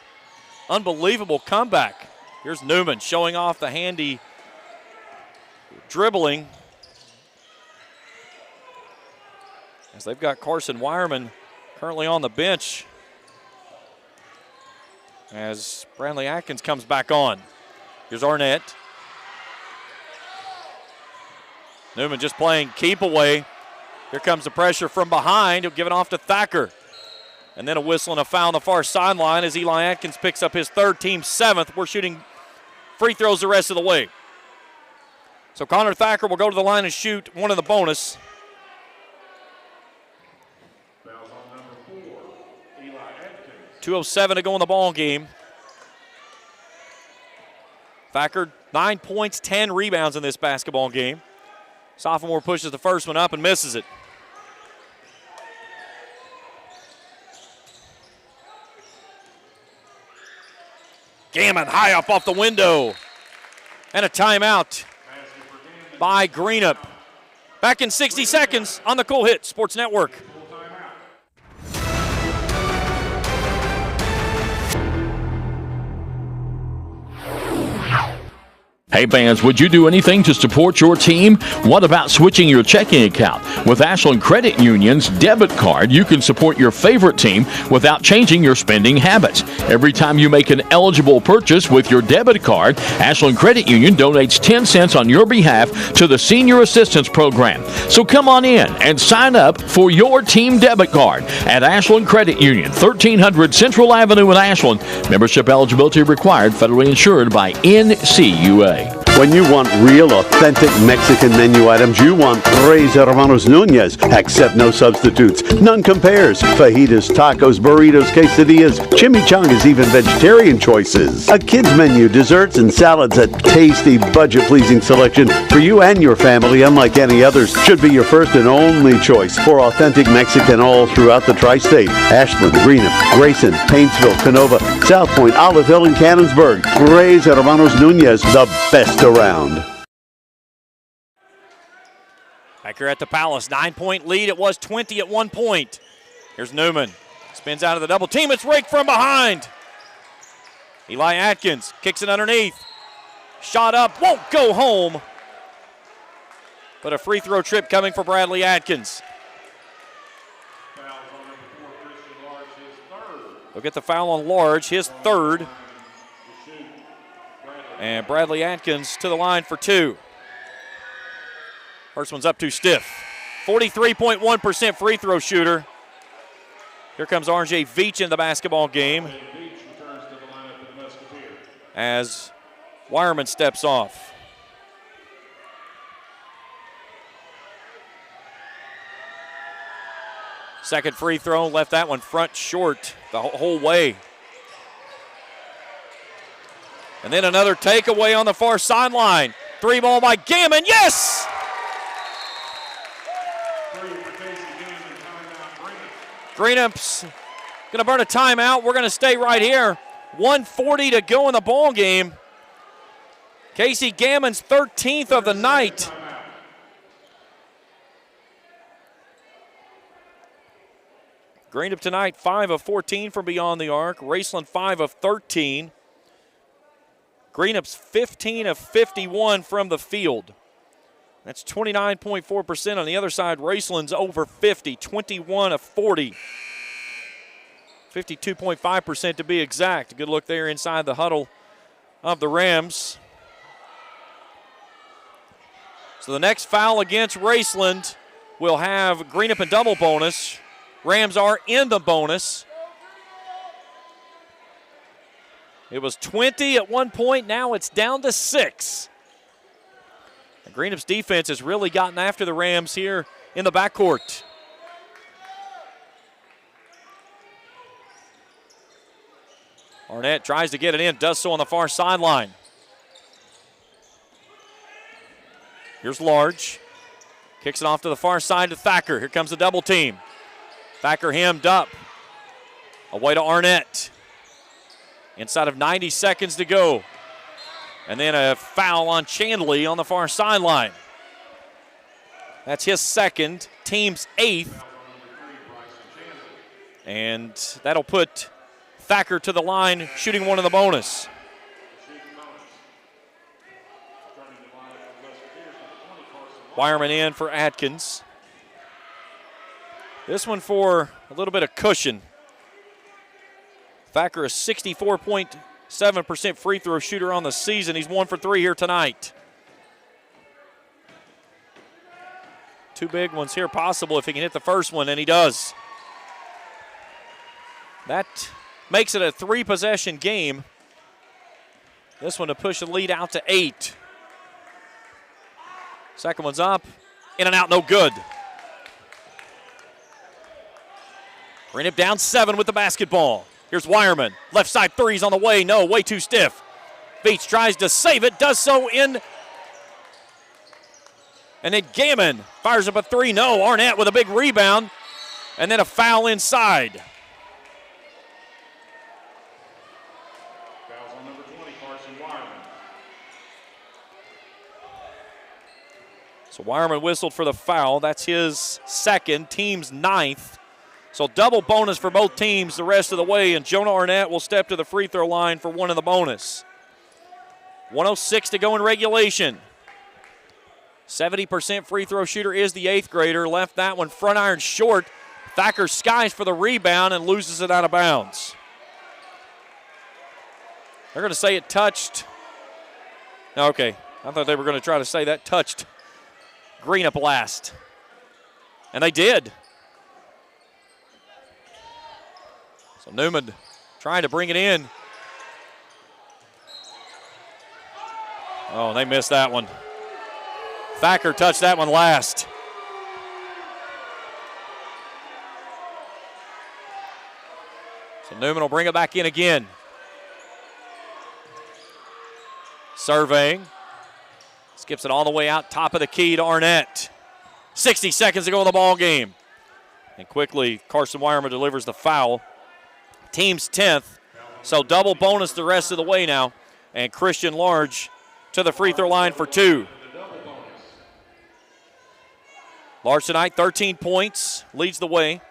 unbelievable comeback. Here's Newman showing off the handy dribbling. As they've got Carson Wireman currently on the bench. As Bradley Atkins comes back on. Here's Arnett. Newman just playing keep away. Here comes the pressure from behind. He'll give it off to Thacker. And then a whistle and a foul on the far sideline as Eli Atkins picks up his third, team seventh. We're shooting free throws the rest of the way. So Connor Thacker will go to the line and shoot one in the bonus. 2:07 to go in the ball game. Thacker, 9 points, 10 rebounds in this basketball game. Sophomore pushes the first one up and misses it. Gammon high up off the window. And a timeout by Greenup. Back in 60 seconds on the Cool Hit Sports Network. Hey fans, would you do anything to support your team? What about switching your checking account? With Ashland Credit Union's debit card, you can support your favorite team without changing your spending habits. Every time you make an eligible purchase with your debit card, Ashland Credit Union donates 10 cents on your behalf to the Senior Assistance Program. So come on in and sign up for your team debit card at Ashland Credit Union, 1300 Central Avenue in Ashland. Membership eligibility required, federally insured by NCUA. When you want real, authentic Mexican menu items, you want Tres Hermanos Nunez. Accept no substitutes. None compares. Fajitas, tacos, burritos, quesadillas, chimichangas, even vegetarian choices. A kids menu, desserts and salads, a tasty, budget-pleasing selection for you and your family, unlike any others, should be your first and only choice for authentic Mexican all throughout the tri-state. Ashland, Greenup, Grayson, Paintsville, Canova, South Point, Olive Hill, and Cannonsburg. Tres Hermanos Nunez, the best around. Back here at the Palace, 9-point lead. It was 20 at one point. Here's Newman. Spins out of the double team. It's raked from behind. Eli Atkins kicks it underneath. Shot up, won't go home. But a free throw trip coming for Bradley Atkins. They'll get the foul on Large, his third. And Bradley Atkins to the line for two. First one's up too stiff. 43.1% free throw shooter. Here comes RJ Veach in the basketball game as Wireman steps off. Second free throw, left that one front short the whole way. And then another takeaway on the far sideline. Three ball by Gammon, yes! Greenup's going to burn a timeout. We're going to stay right here. 1:40 to go in the ball game. Casey Gammon's 13th of the night. Greenup tonight, 5 of 14 from beyond the arc. Raceland, 5 of 13. Greenup's 15 of 51 from the field. That's 29.4%. On the other side, Raceland's over 50, 21 of 40. 52.5% to be exact. Good look there inside the huddle of the Rams. So the next foul against Raceland will have Greenup in double bonus. Rams are in the bonus. It was 20 at one point. Now it's down to 6. And Greenup's defense has really gotten after the Rams here in the backcourt. Arnett tries to get it in, does so on the far sideline. Here's Large. Kicks it off to the far side to Thacker. Here comes the double team. Thacker hemmed up. Away to Arnett. Inside of 90 seconds to go. And then a foul on Chandley on the far sideline. That's his second, team's 8th. And that'll put Thacker to the line, shooting one in the bonus. Wireman in for Atkins. This one for a little bit of cushion. Thacker, a 64.7% free throw shooter on the season. He's 1 for 3 here tonight. 2 big ones here possible if he can hit the first one, and he does. That makes it a 3-possession game. This one to push the lead out to 8. Second one's up, in and out, no good. Greenup down 7 with the basketball. Here's Wireman, left side three's on the way, no, way too stiff. Beach tries to save it, does so in. And then Gammon fires up a 3, no. Arnett with a big rebound, and then a foul inside. So Wireman whistled for the foul. That's his second, team's 9th. So double bonus for both teams the rest of the way, and Jonah Arnett will step to the free throw line for one in the bonus. 1:06 to go in regulation. 70% free throw shooter is the 8th grader. Left that one front iron short. Thacker skies for the rebound and loses it out of bounds. They're going to say it touched. Okay, I thought they were going to try to say that touched Greenup last. And they did. So Newman trying to bring it in. Oh, they missed that one. Thacker touched that one last. So Newman will bring it back in again. Surveying. Skips it all the way out, top of the key to Arnett. 60 seconds to go in the ball game. And quickly, Carson Wireman delivers the foul. Team's 10th, so double bonus the rest of the way now. And Christian Large to the free throw line for 2. Large tonight, 13 points, leads the way.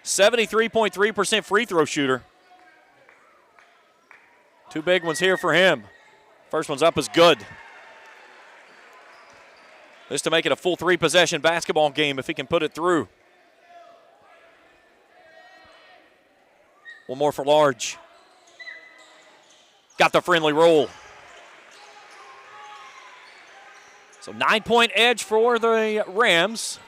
73.3% free throw shooter. 2 big ones here for him. First one's up is good. This to make it a full 3-possession basketball game if he can put it through. One more for Large. Got the friendly roll. So 9-point edge for the Rams.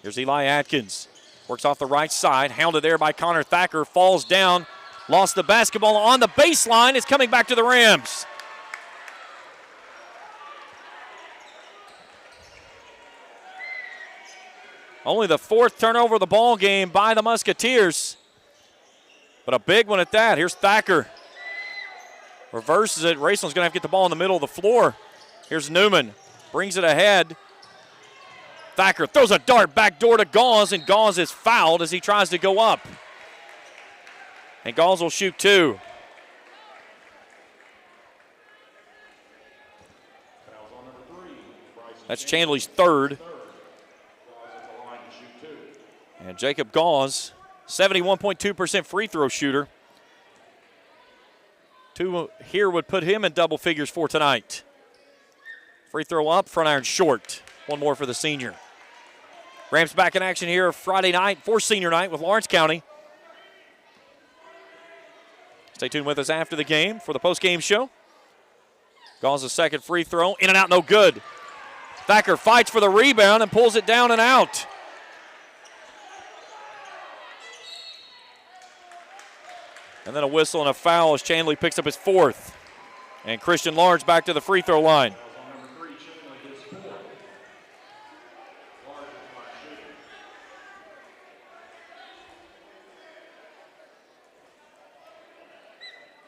Here's Eli Atkins. Works off the right side. Hounded there by Connor Thacker. Falls down. Lost the basketball on the baseline. It's coming back to the Rams. Only the 4th turnover of the ball game by the Musketeers. But a big one at that. Here's Thacker. Reverses it. Raceland's going to have to get the ball in the middle of the floor. Here's Newman. Brings it ahead. Thacker throws a dart back door to Gauze, and Gauze is fouled as he tries to go up. And Gauze will shoot 2. That's Chandley's 3rd. And Jacob Gauze, 71.2% free throw shooter. 2 here would put him in double figures for tonight. Free throw up, front iron short. One more for the senior. Rams back in action here Friday night for senior night with Lawrence County. Stay tuned with us after the game for the post-game show. Gauze's second free throw, in and out, no good. Thacker fights for the rebound and pulls it down and out. And then a whistle and a foul as Chandley picks up his fourth. And Christian Large back to the free throw line.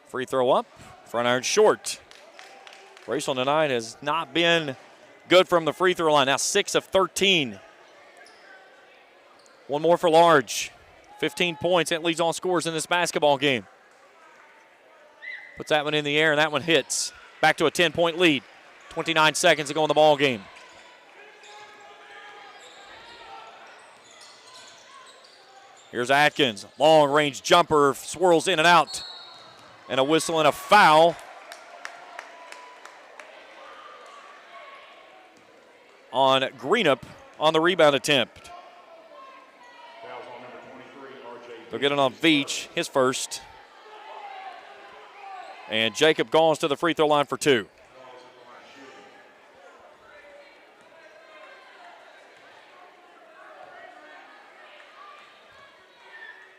Free throw up, front iron short. Raceland tonight has not been good from the free throw line. Now 6 of 13. One more for Large. 15 points. That leads all scores in this basketball game. Puts that one in the air, and that one hits. Back to a 10-point lead. 29 seconds to go in the ball game. Here's Atkins. Long-range jumper, swirls in and out. And a whistle and a foul on Greenup on the rebound attempt. They'll get it on Veach, his first. And Jacob Gauls to the free throw line for 2.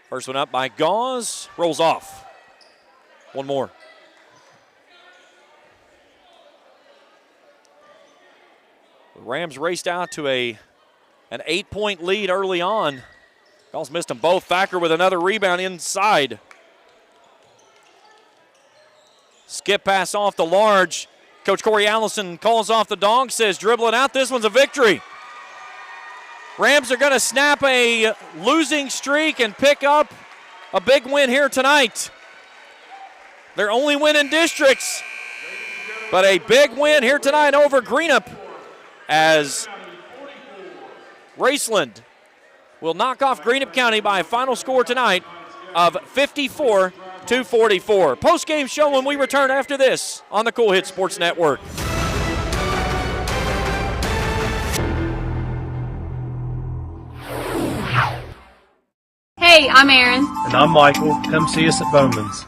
First one up by Gauls, rolls off. One more. The Rams raced out to an 8-point lead early on. Gauls missed them both. Thacker with another rebound inside. Skip pass off the Large. Coach Corey Allison calls off the dog, says dribbling out. This one's a victory. Rams are going to snap a losing streak and pick up a big win here tonight. Their only win in districts, but a big win here tonight over Greenup as Raceland will knock off Greenup County by a final score tonight of 54-44. Post-game show when we return after this on the Cool Hits Sports Network. Hey, I'm Aaron. And I'm Michael. Come see us at Bowman's.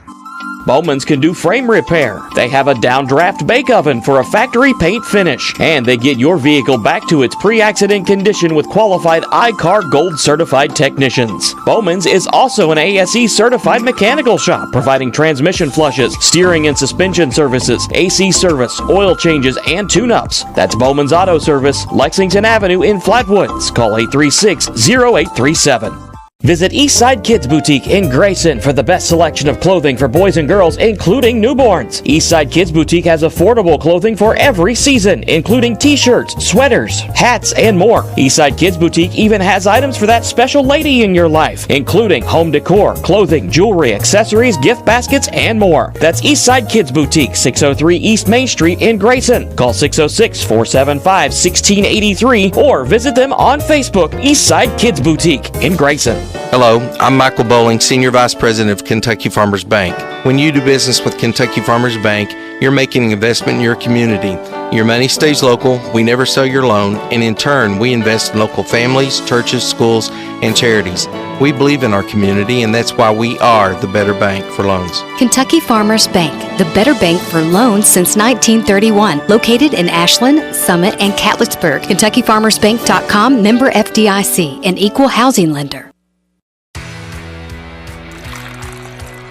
Bowman's can do frame repair. They have a downdraft bake oven for a factory paint finish. And they get your vehicle back to its pre-accident condition with qualified iCar Gold certified technicians. Bowman's is also an ASE certified mechanical shop, providing transmission flushes, steering and suspension services, AC service, oil changes, and tune-ups. That's Bowman's Auto Service, Lexington Avenue in Flatwoods. Call 836-0837. Visit Eastside Kids Boutique in Grayson for the best selection of clothing for boys and girls, including newborns. Eastside Kids Boutique has affordable clothing for every season, including t-shirts, sweaters, hats, and more. Eastside Kids Boutique even has items for that special lady in your life, including home decor, clothing, jewelry, accessories, gift baskets, and more. That's Eastside Kids Boutique, 603 East Main Street in Grayson. Call 606-475-1683 or visit them on Facebook, Eastside Kids Boutique in Grayson. Hello, I'm Michael Bowling, Senior Vice President of Kentucky Farmers Bank. When you do business with Kentucky Farmers Bank, you're making an investment in your community. Your money stays local, we never sell your loan, and in turn, we invest in local families, churches, schools, and charities. We believe in our community, and that's why we are the better bank for loans. Kentucky Farmers Bank, the better bank for loans since 1931. Located in Ashland, Summit, and Catlettsburg. KentuckyFarmersBank.com, member FDIC, an equal housing lender.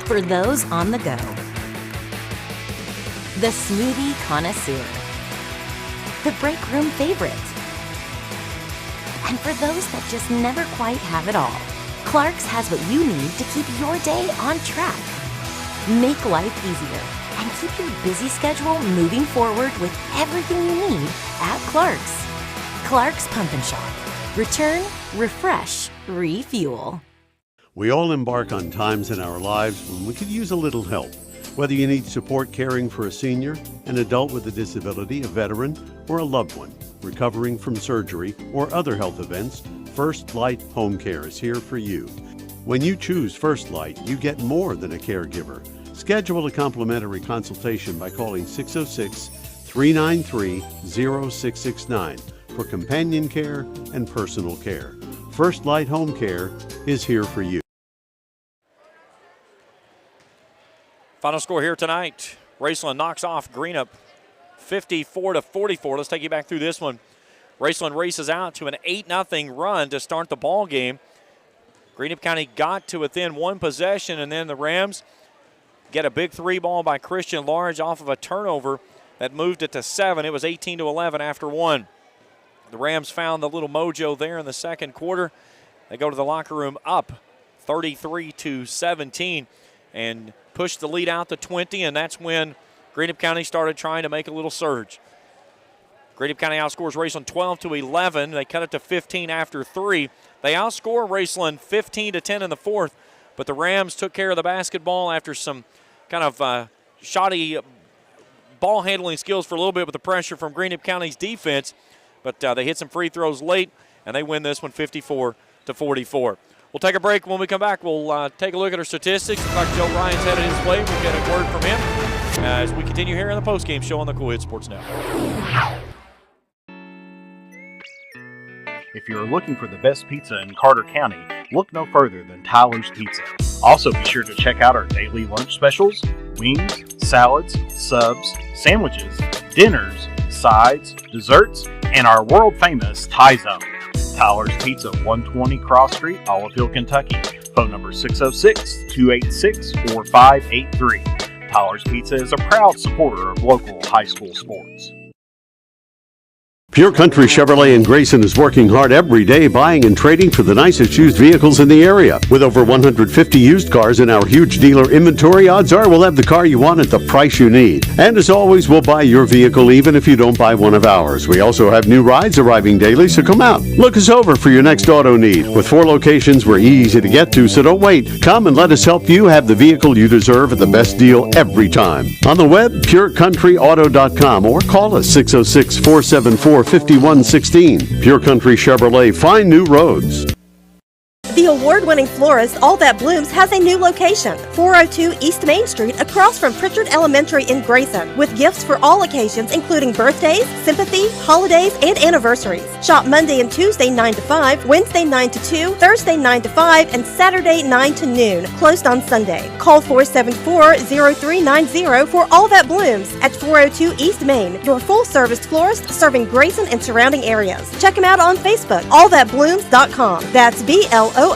For those on the go, the smoothie connoisseur, the break room favorite, and for those that just never quite have it all, Clark's has what you need to keep your day on track. Make life easier and keep your busy schedule moving forward with everything you need at Clark's. Clark's Pump and Shop. Return, refresh, refuel. We all embark on times in our lives when we could use a little help. Whether you need support caring for a senior, an adult with a disability, a veteran, or a loved one recovering from surgery or other health events, First Light Home Care is here for you. When you choose First Light, you get more than a caregiver. Schedule a complimentary consultation by calling 606-393-0669 for companion care and personal care. First Light Home Care is here for you. Final score here tonight. Raceland knocks off Greenup 54-44. Let's take you back through this one. Raceland races out to an 8-0 run to start the ball game. Greenup County got to within one possession, and then the Rams get a big 3 ball by Christian Large off of a turnover that moved it to 7. It was 18-11 after 1. The Rams found the little mojo there in the second quarter. They go to the locker room up 33-17 and push the lead out to 20, and that's when Greenup County started trying to make a little surge. Greenup County outscores Raceland 12-11. They cut it to 15 after 3. They outscore Raceland 15-10 in the fourth, but the Rams took care of the basketball after some kind of shoddy ball handling skills for a little bit with the pressure from Greenup County's defense, but they hit some free throws late, and they win this one 54-44. We'll take a break. When we come back, we'll take a look at our statistics. Looks like Joe Ryan's headed his way. We'll get a word from him as we continue here in the postgame show on the Cool Hit Sports Network. If you're looking for the best pizza in Carter County, look no further than Tyler's Pizza. Also, be sure to check out our daily lunch specials, wings, salads, subs, sandwiches, dinners, sides, desserts, and our world-famous Thai Zone. Tyler's Pizza, 120 Cross Street, Olive Hill, Kentucky. Phone number 606-286-4583. Tyler's Pizza is a proud supporter of local high school sports. Pure Country Chevrolet in Grayson is working hard every day buying and trading for the nicest used vehicles in the area. With over 150 used cars in our huge dealer inventory, odds are we'll have the car you want at the price you need. And as always, we'll buy your vehicle even if you don't buy one of ours. We also have new rides arriving daily, so come out. Look us over for your next auto need. With 4 locations, we're easy to get to, so don't wait. Come and let us help you have the vehicle you deserve at the best deal every time. On the web, purecountryauto.com, or call us 606-474-5116. Pure Country Chevrolet, find new roads. The award-winning florist All That Blooms has a new location, 402 East Main Street, across from Pritchard Elementary in Grayson, with gifts for all occasions including birthdays, sympathy, holidays, and anniversaries. Shop Monday and Tuesday 9 to 5, Wednesday 9 to 2, Thursday 9 to 5, and Saturday 9 to noon, closed on Sunday. Call 474-0390 for All That Blooms at 402 East Main, your full-service florist serving Grayson and surrounding areas. Check him out on Facebook, allthatblooms.com. That's BLOOMZ.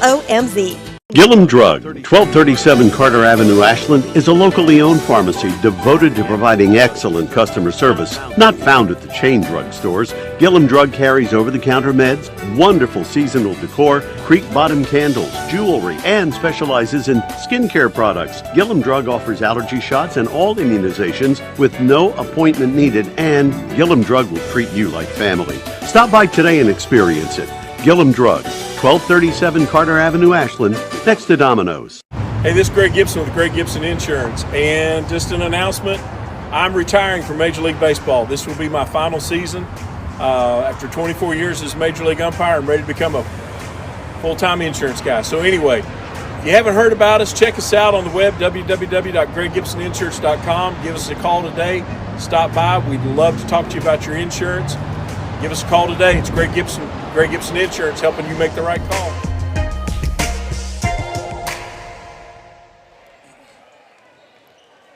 Gillum Drug, 1237 Carter Avenue, Ashland, is a locally owned pharmacy devoted to providing excellent customer service. Not found at the chain drug stores, Gillum Drug carries over-the-counter meds, wonderful seasonal decor, creek bottom candles, jewelry, and specializes in skincare products. Gillum Drug offers allergy shots and all immunizations with no appointment needed, and Gillum Drug will treat you like family. Stop by today and experience it. Gillum Drug, 1237 Carter Avenue, Ashland, next to Domino's. Hey, this is Greg Gibson with Greg Gibson Insurance, and just an announcement, I'm retiring from Major League Baseball. This will be my final season. After 24 years as Major League umpire, I'm ready to become a full-time insurance guy. So anyway, if you haven't heard about us, check us out on the web, www.greggibsoninsurance.com. Give us a call today. Stop by. We'd love to talk to you about your insurance. Give us a call today. It's Greg Gibson Insurance, helping you make the right call.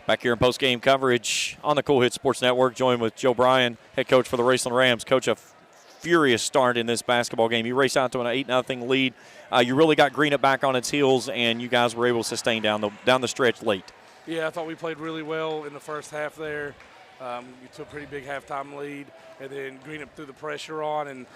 Back here in post-game coverage on the Cool Hit Sports Network, joined with Joe Bryan, head coach for the Raceland Rams. Coach, a furious start in this basketball game. You race out to an 8-0 lead. You really got Greenup back on its heels, and you guys were able to sustain down the stretch late. Yeah, I thought we played really well in the first half there. You took a pretty big halftime lead, and then Greenup threw the pressure on, and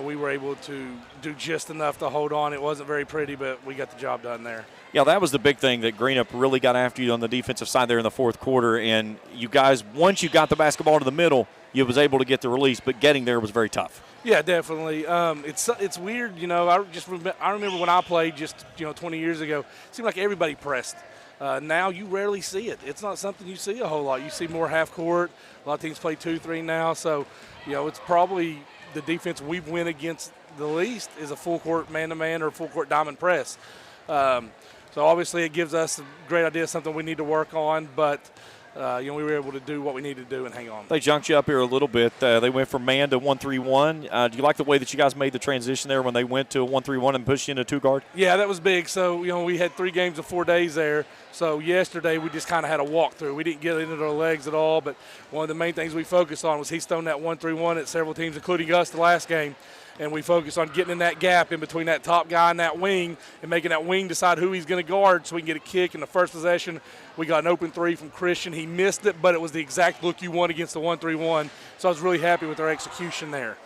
we were able to do just enough to hold on. It wasn't very pretty, but we got the job done there. Yeah, that was the big thing, that Greenup really got after you on the defensive side there in the fourth quarter, and you guys, once you got the basketball to the middle, you was able to get the release, but getting there was very tough. Yeah, definitely. It's weird, I remember when I played just 20 years ago, it seemed like everybody pressed. Now you rarely see it. It's not something you see a whole lot. You see more half court. A lot of teams play 2-3 now. So, it's probably the defense we've win against the least is a full court man-to-man or full court diamond press. So obviously it gives us a great idea, something we need to work on. But we were able to do what we needed to do and hang on. They junked you up here a little bit. They went from man to 1-3-1. Do you like the way that you guys made the transition there when they went to a 1-3-1 and pushed you into 2 guard? Yeah, that was big. So, we had 3 games in 4 days there. So yesterday we just kind of had a walkthrough. We didn't get into their legs at all, but one of the main things we focused on was he's thrown that 1-3-1 at several teams, including us the last game. And we focused on getting in that gap in between that top guy and that wing and making that wing decide who he's going to guard so we can get a kick. In the first possession, we got an open 3 from Christian. He missed it, but it was the exact look you want against the 1-3-1. So I was really happy with our execution there.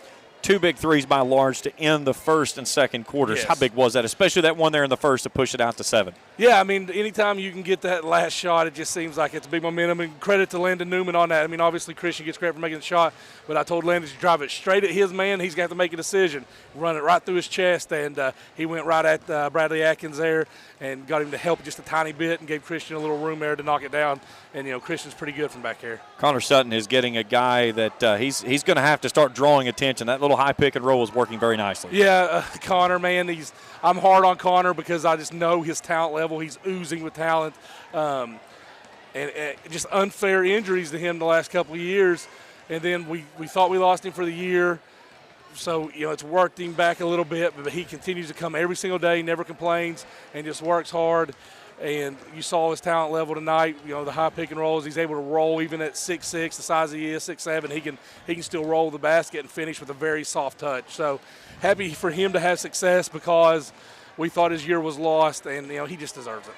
2 big threes by Large to end the first and second quarters. Yes. How big was that, especially that one there in the first to push it out to 7? Yeah, anytime you can get that last shot, it just seems like it's big momentum. And credit to Landon Newman on that. Obviously Christian gets credit for making the shot, but I told Landon to drive it straight at his man. He's got to make a decision, run it right through his chest, and he went right at Bradley Atkins there and got him to help just a tiny bit and gave Christian a little room there to knock it down. And, Christian's pretty good from back here. Connor Sutton is getting a guy that he's going to have to start drawing attention. That little high pick and roll is working very nicely. Yeah, Connor, man, I'm hard on Connor because I just know his talent level. He's oozing with talent. And just unfair injuries to him the last couple of years. And then we thought we lost him for the year. So, it's worked him back a little bit, but he continues to come every single day, never complains, and just works hard. And you saw his talent level tonight, the high pick and rolls. He's able to roll even at 6'6", the size he is, 6'7". He can still roll the basket and finish with a very soft touch. So happy for him to have success because we thought his year was lost, and, he just deserves it.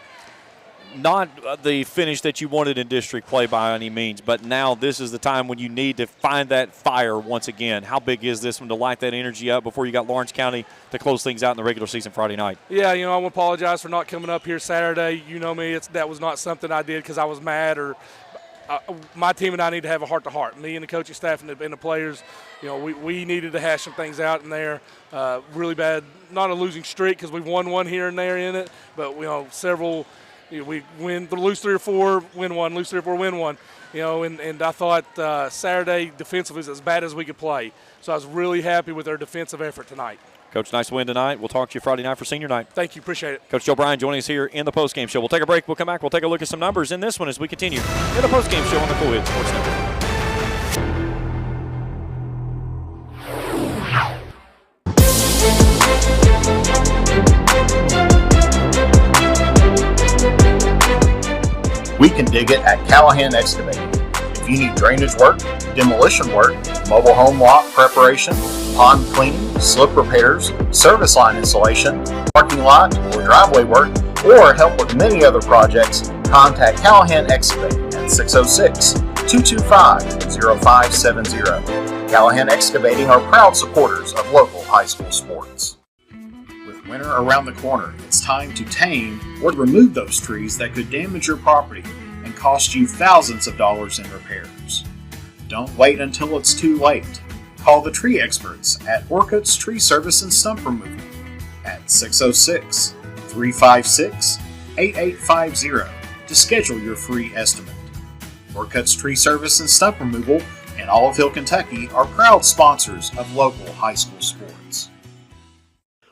Not the finish that you wanted in district play by any means, but now this is the time when you need to find that fire once again. How big is this one to light that energy up before you got Lawrence County to close things out in the regular season Friday night? Yeah, I want to apologize for not coming up here Saturday. You know me, that was not something I did because I was mad or my team and I need to have a heart-to-heart. Me and the coaching staff and the players, we needed to hash some things out in there. Really bad, not a losing streak because we've won one here and there in it, but several. We lose 3 or 4, win 1, lose 3 or 4, win 1. And I thought Saturday defensive was as bad as we could play. So I was really happy with our defensive effort tonight. Coach, nice win tonight. We'll talk to you Friday night for senior night. Thank you. Appreciate it. Coach Joe Bryan joining us here in the postgame show. We'll take a break. We'll come back. We'll take a look at some numbers in this one as we continue in the postgame show on the Cool Hits Sports Network. We can dig it at Callahan Excavating. If you need drainage work, demolition work, mobile home lot preparation, pond cleaning, slip repairs, service line installation, parking lot or driveway work, or help with many other projects, contact Callahan Excavating at 606-225-0570. Callahan Excavating are proud supporters of local high school sports. With winter around the corner, it's time to tame or remove those trees that could damage your property and cost you thousands of dollars in repairs. Don't wait until it's too late. Call the tree experts at Orcutt's Tree Service and Stump Removal at 606-356-8850 to schedule your free estimate. Orcutt's Tree Service and Stump Removal in Olive Hill, Kentucky are proud sponsors of local high school sports.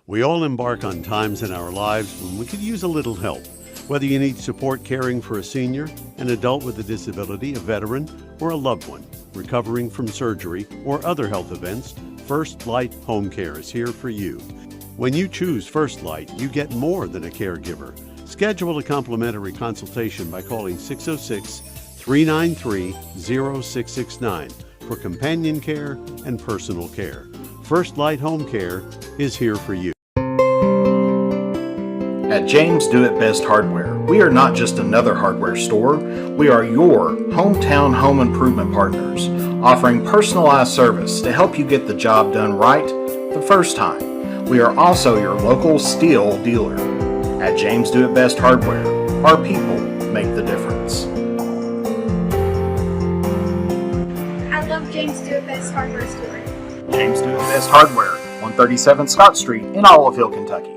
We all embark on times in our lives when we could use a little help. Whether you need support caring for a senior, an adult with a disability, a veteran, or a loved one recovering from surgery or other health events, First Light Home Care is here for you. When you choose First Light, you get more than a caregiver. Schedule a complimentary consultation by calling 606-393-0669 for companion care and personal care. First Light Home Care is here for you. At James Do It Best Hardware, we are not just another hardware store, we are your hometown home improvement partners, offering personalized service to help you get the job done right the first time. We are also your local steel dealer. At James Do It Best Hardware, our people make the difference. I love James Do It Best Hardware store. James Do It Best Hardware, 137 Scott Street in Olive Hill, Kentucky.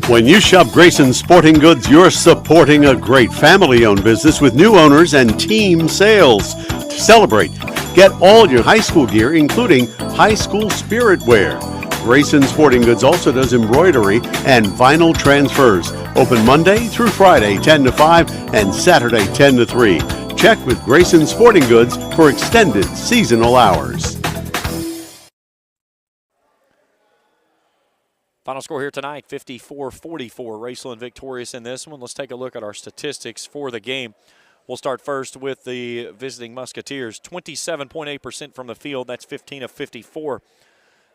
When you shop Grayson Sporting Goods, you're supporting a great family-owned business with new owners and team sales. To celebrate, get all your high school gear, including high school spirit wear. Grayson Sporting Goods also does embroidery and vinyl transfers. Open Monday through Friday 10 to 5 and Saturday 10 to 3. Check with Grayson Sporting Goods for extended seasonal hours. Final score here tonight, 54-44. Raceland victorious in this one. Let's take a look at our statistics for the game. We'll start first with the visiting Musketeers. 27.8% from the field. That's 15 of 54.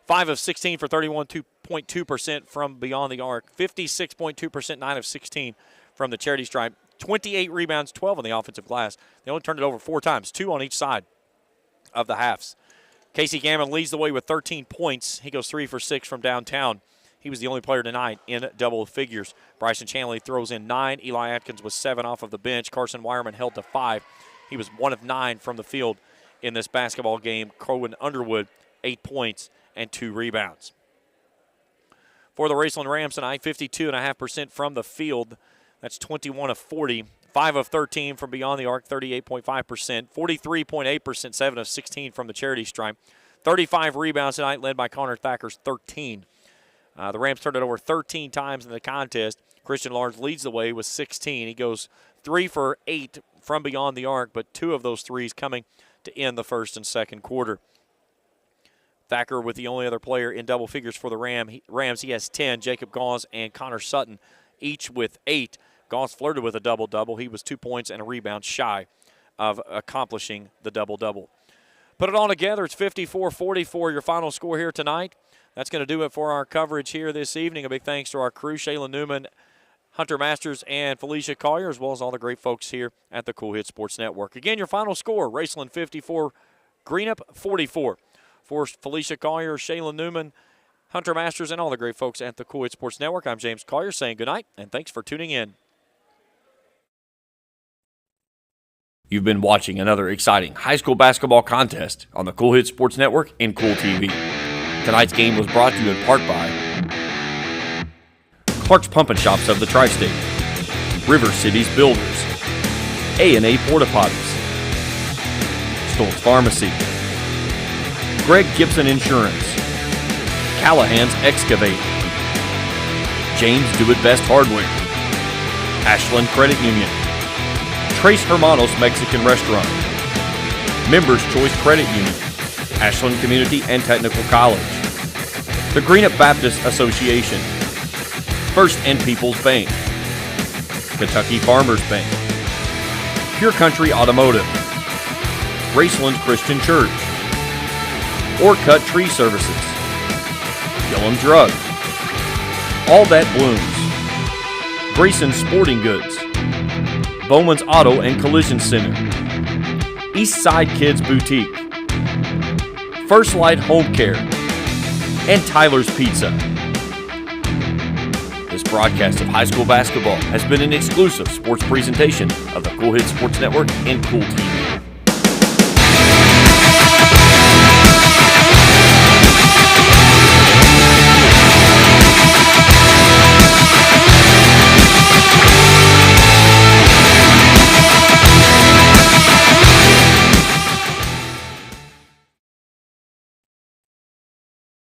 5 of 16 for 31.2% from beyond the arc. 56.2%, 9 of 16 from the charity stripe. 28 rebounds, 12 on the offensive glass. They only turned it over 4 times, 2 on each side of the halves. Casey Gammon leads the way with 13 points. He goes 3 for 6 from downtown. He was the only player tonight in double figures. Bryson Chanley throws in 9. Eli Atkins was 7 off of the bench. Carson Wireman held to 5. He was 1 of 9 from the field in this basketball game. Cohen Underwood, 8 points and 2 rebounds. For the Raceland Rams tonight, 52.5% from the field. That's 21 of 40. 5 of 13 from beyond the arc, 38.5%. 43.8%, 7 of 16 from the charity stripe. 35 rebounds tonight, led by Connor Thacker's 13. The Rams turned it over 13 times in the contest. Christian Lars leads the way with 16. He goes 3 for 8 from beyond the arc, but 2 of those threes coming to end the first and second quarter. Thacker with the only other player in double figures for the Rams. He has 10. Jacob Gauze and Connor Sutton each with 8. Gauze flirted with a double-double. He was 2 points and a rebound shy of accomplishing the double-double. Put it all together, it's 54-44, your final score here tonight. That's going to do it for our coverage here this evening. A big thanks to our crew, Shayla Newman, Hunter Masters, and Felicia Collier, as well as all the great folks here at the Cool Hit Sports Network. Again, your final score, Raceland 54, Greenup 44. For Felicia Collier, Shayla Newman, Hunter Masters, and all the great folks at the Cool Hit Sports Network, I'm James Collier saying goodnight, and thanks for tuning in. You've been watching another exciting high school basketball contest on the Cool Hit Sports Network and Cool TV. Tonight's game was brought to you in part by Clark's Pump and Shops of the Tri-State, River Cities Builders, A&A Porta Potties, Stoltz Pharmacy, Greg Gibson Insurance, Callahan's Excavating, James Do It Best Hardware, Ashland Credit Union, Trace Hermanos Mexican Restaurant, Members Choice Credit Union, Ashland Community and Technical College, the Greenup Baptist Association, First and People's Bank, Kentucky Farmers Bank, Pure Country Automotive, Raceland Christian Church, Orcut Tree Services, Gillum Drug, All That Blooms, Grayson Sporting Goods, Bowman's Auto and Collision Center, Eastside Kids Boutique, First Light Home Care, and Tyler's Pizza. This broadcast of high school basketball has been an exclusive sports presentation of the Cool Hit Sports Network and Cool TV.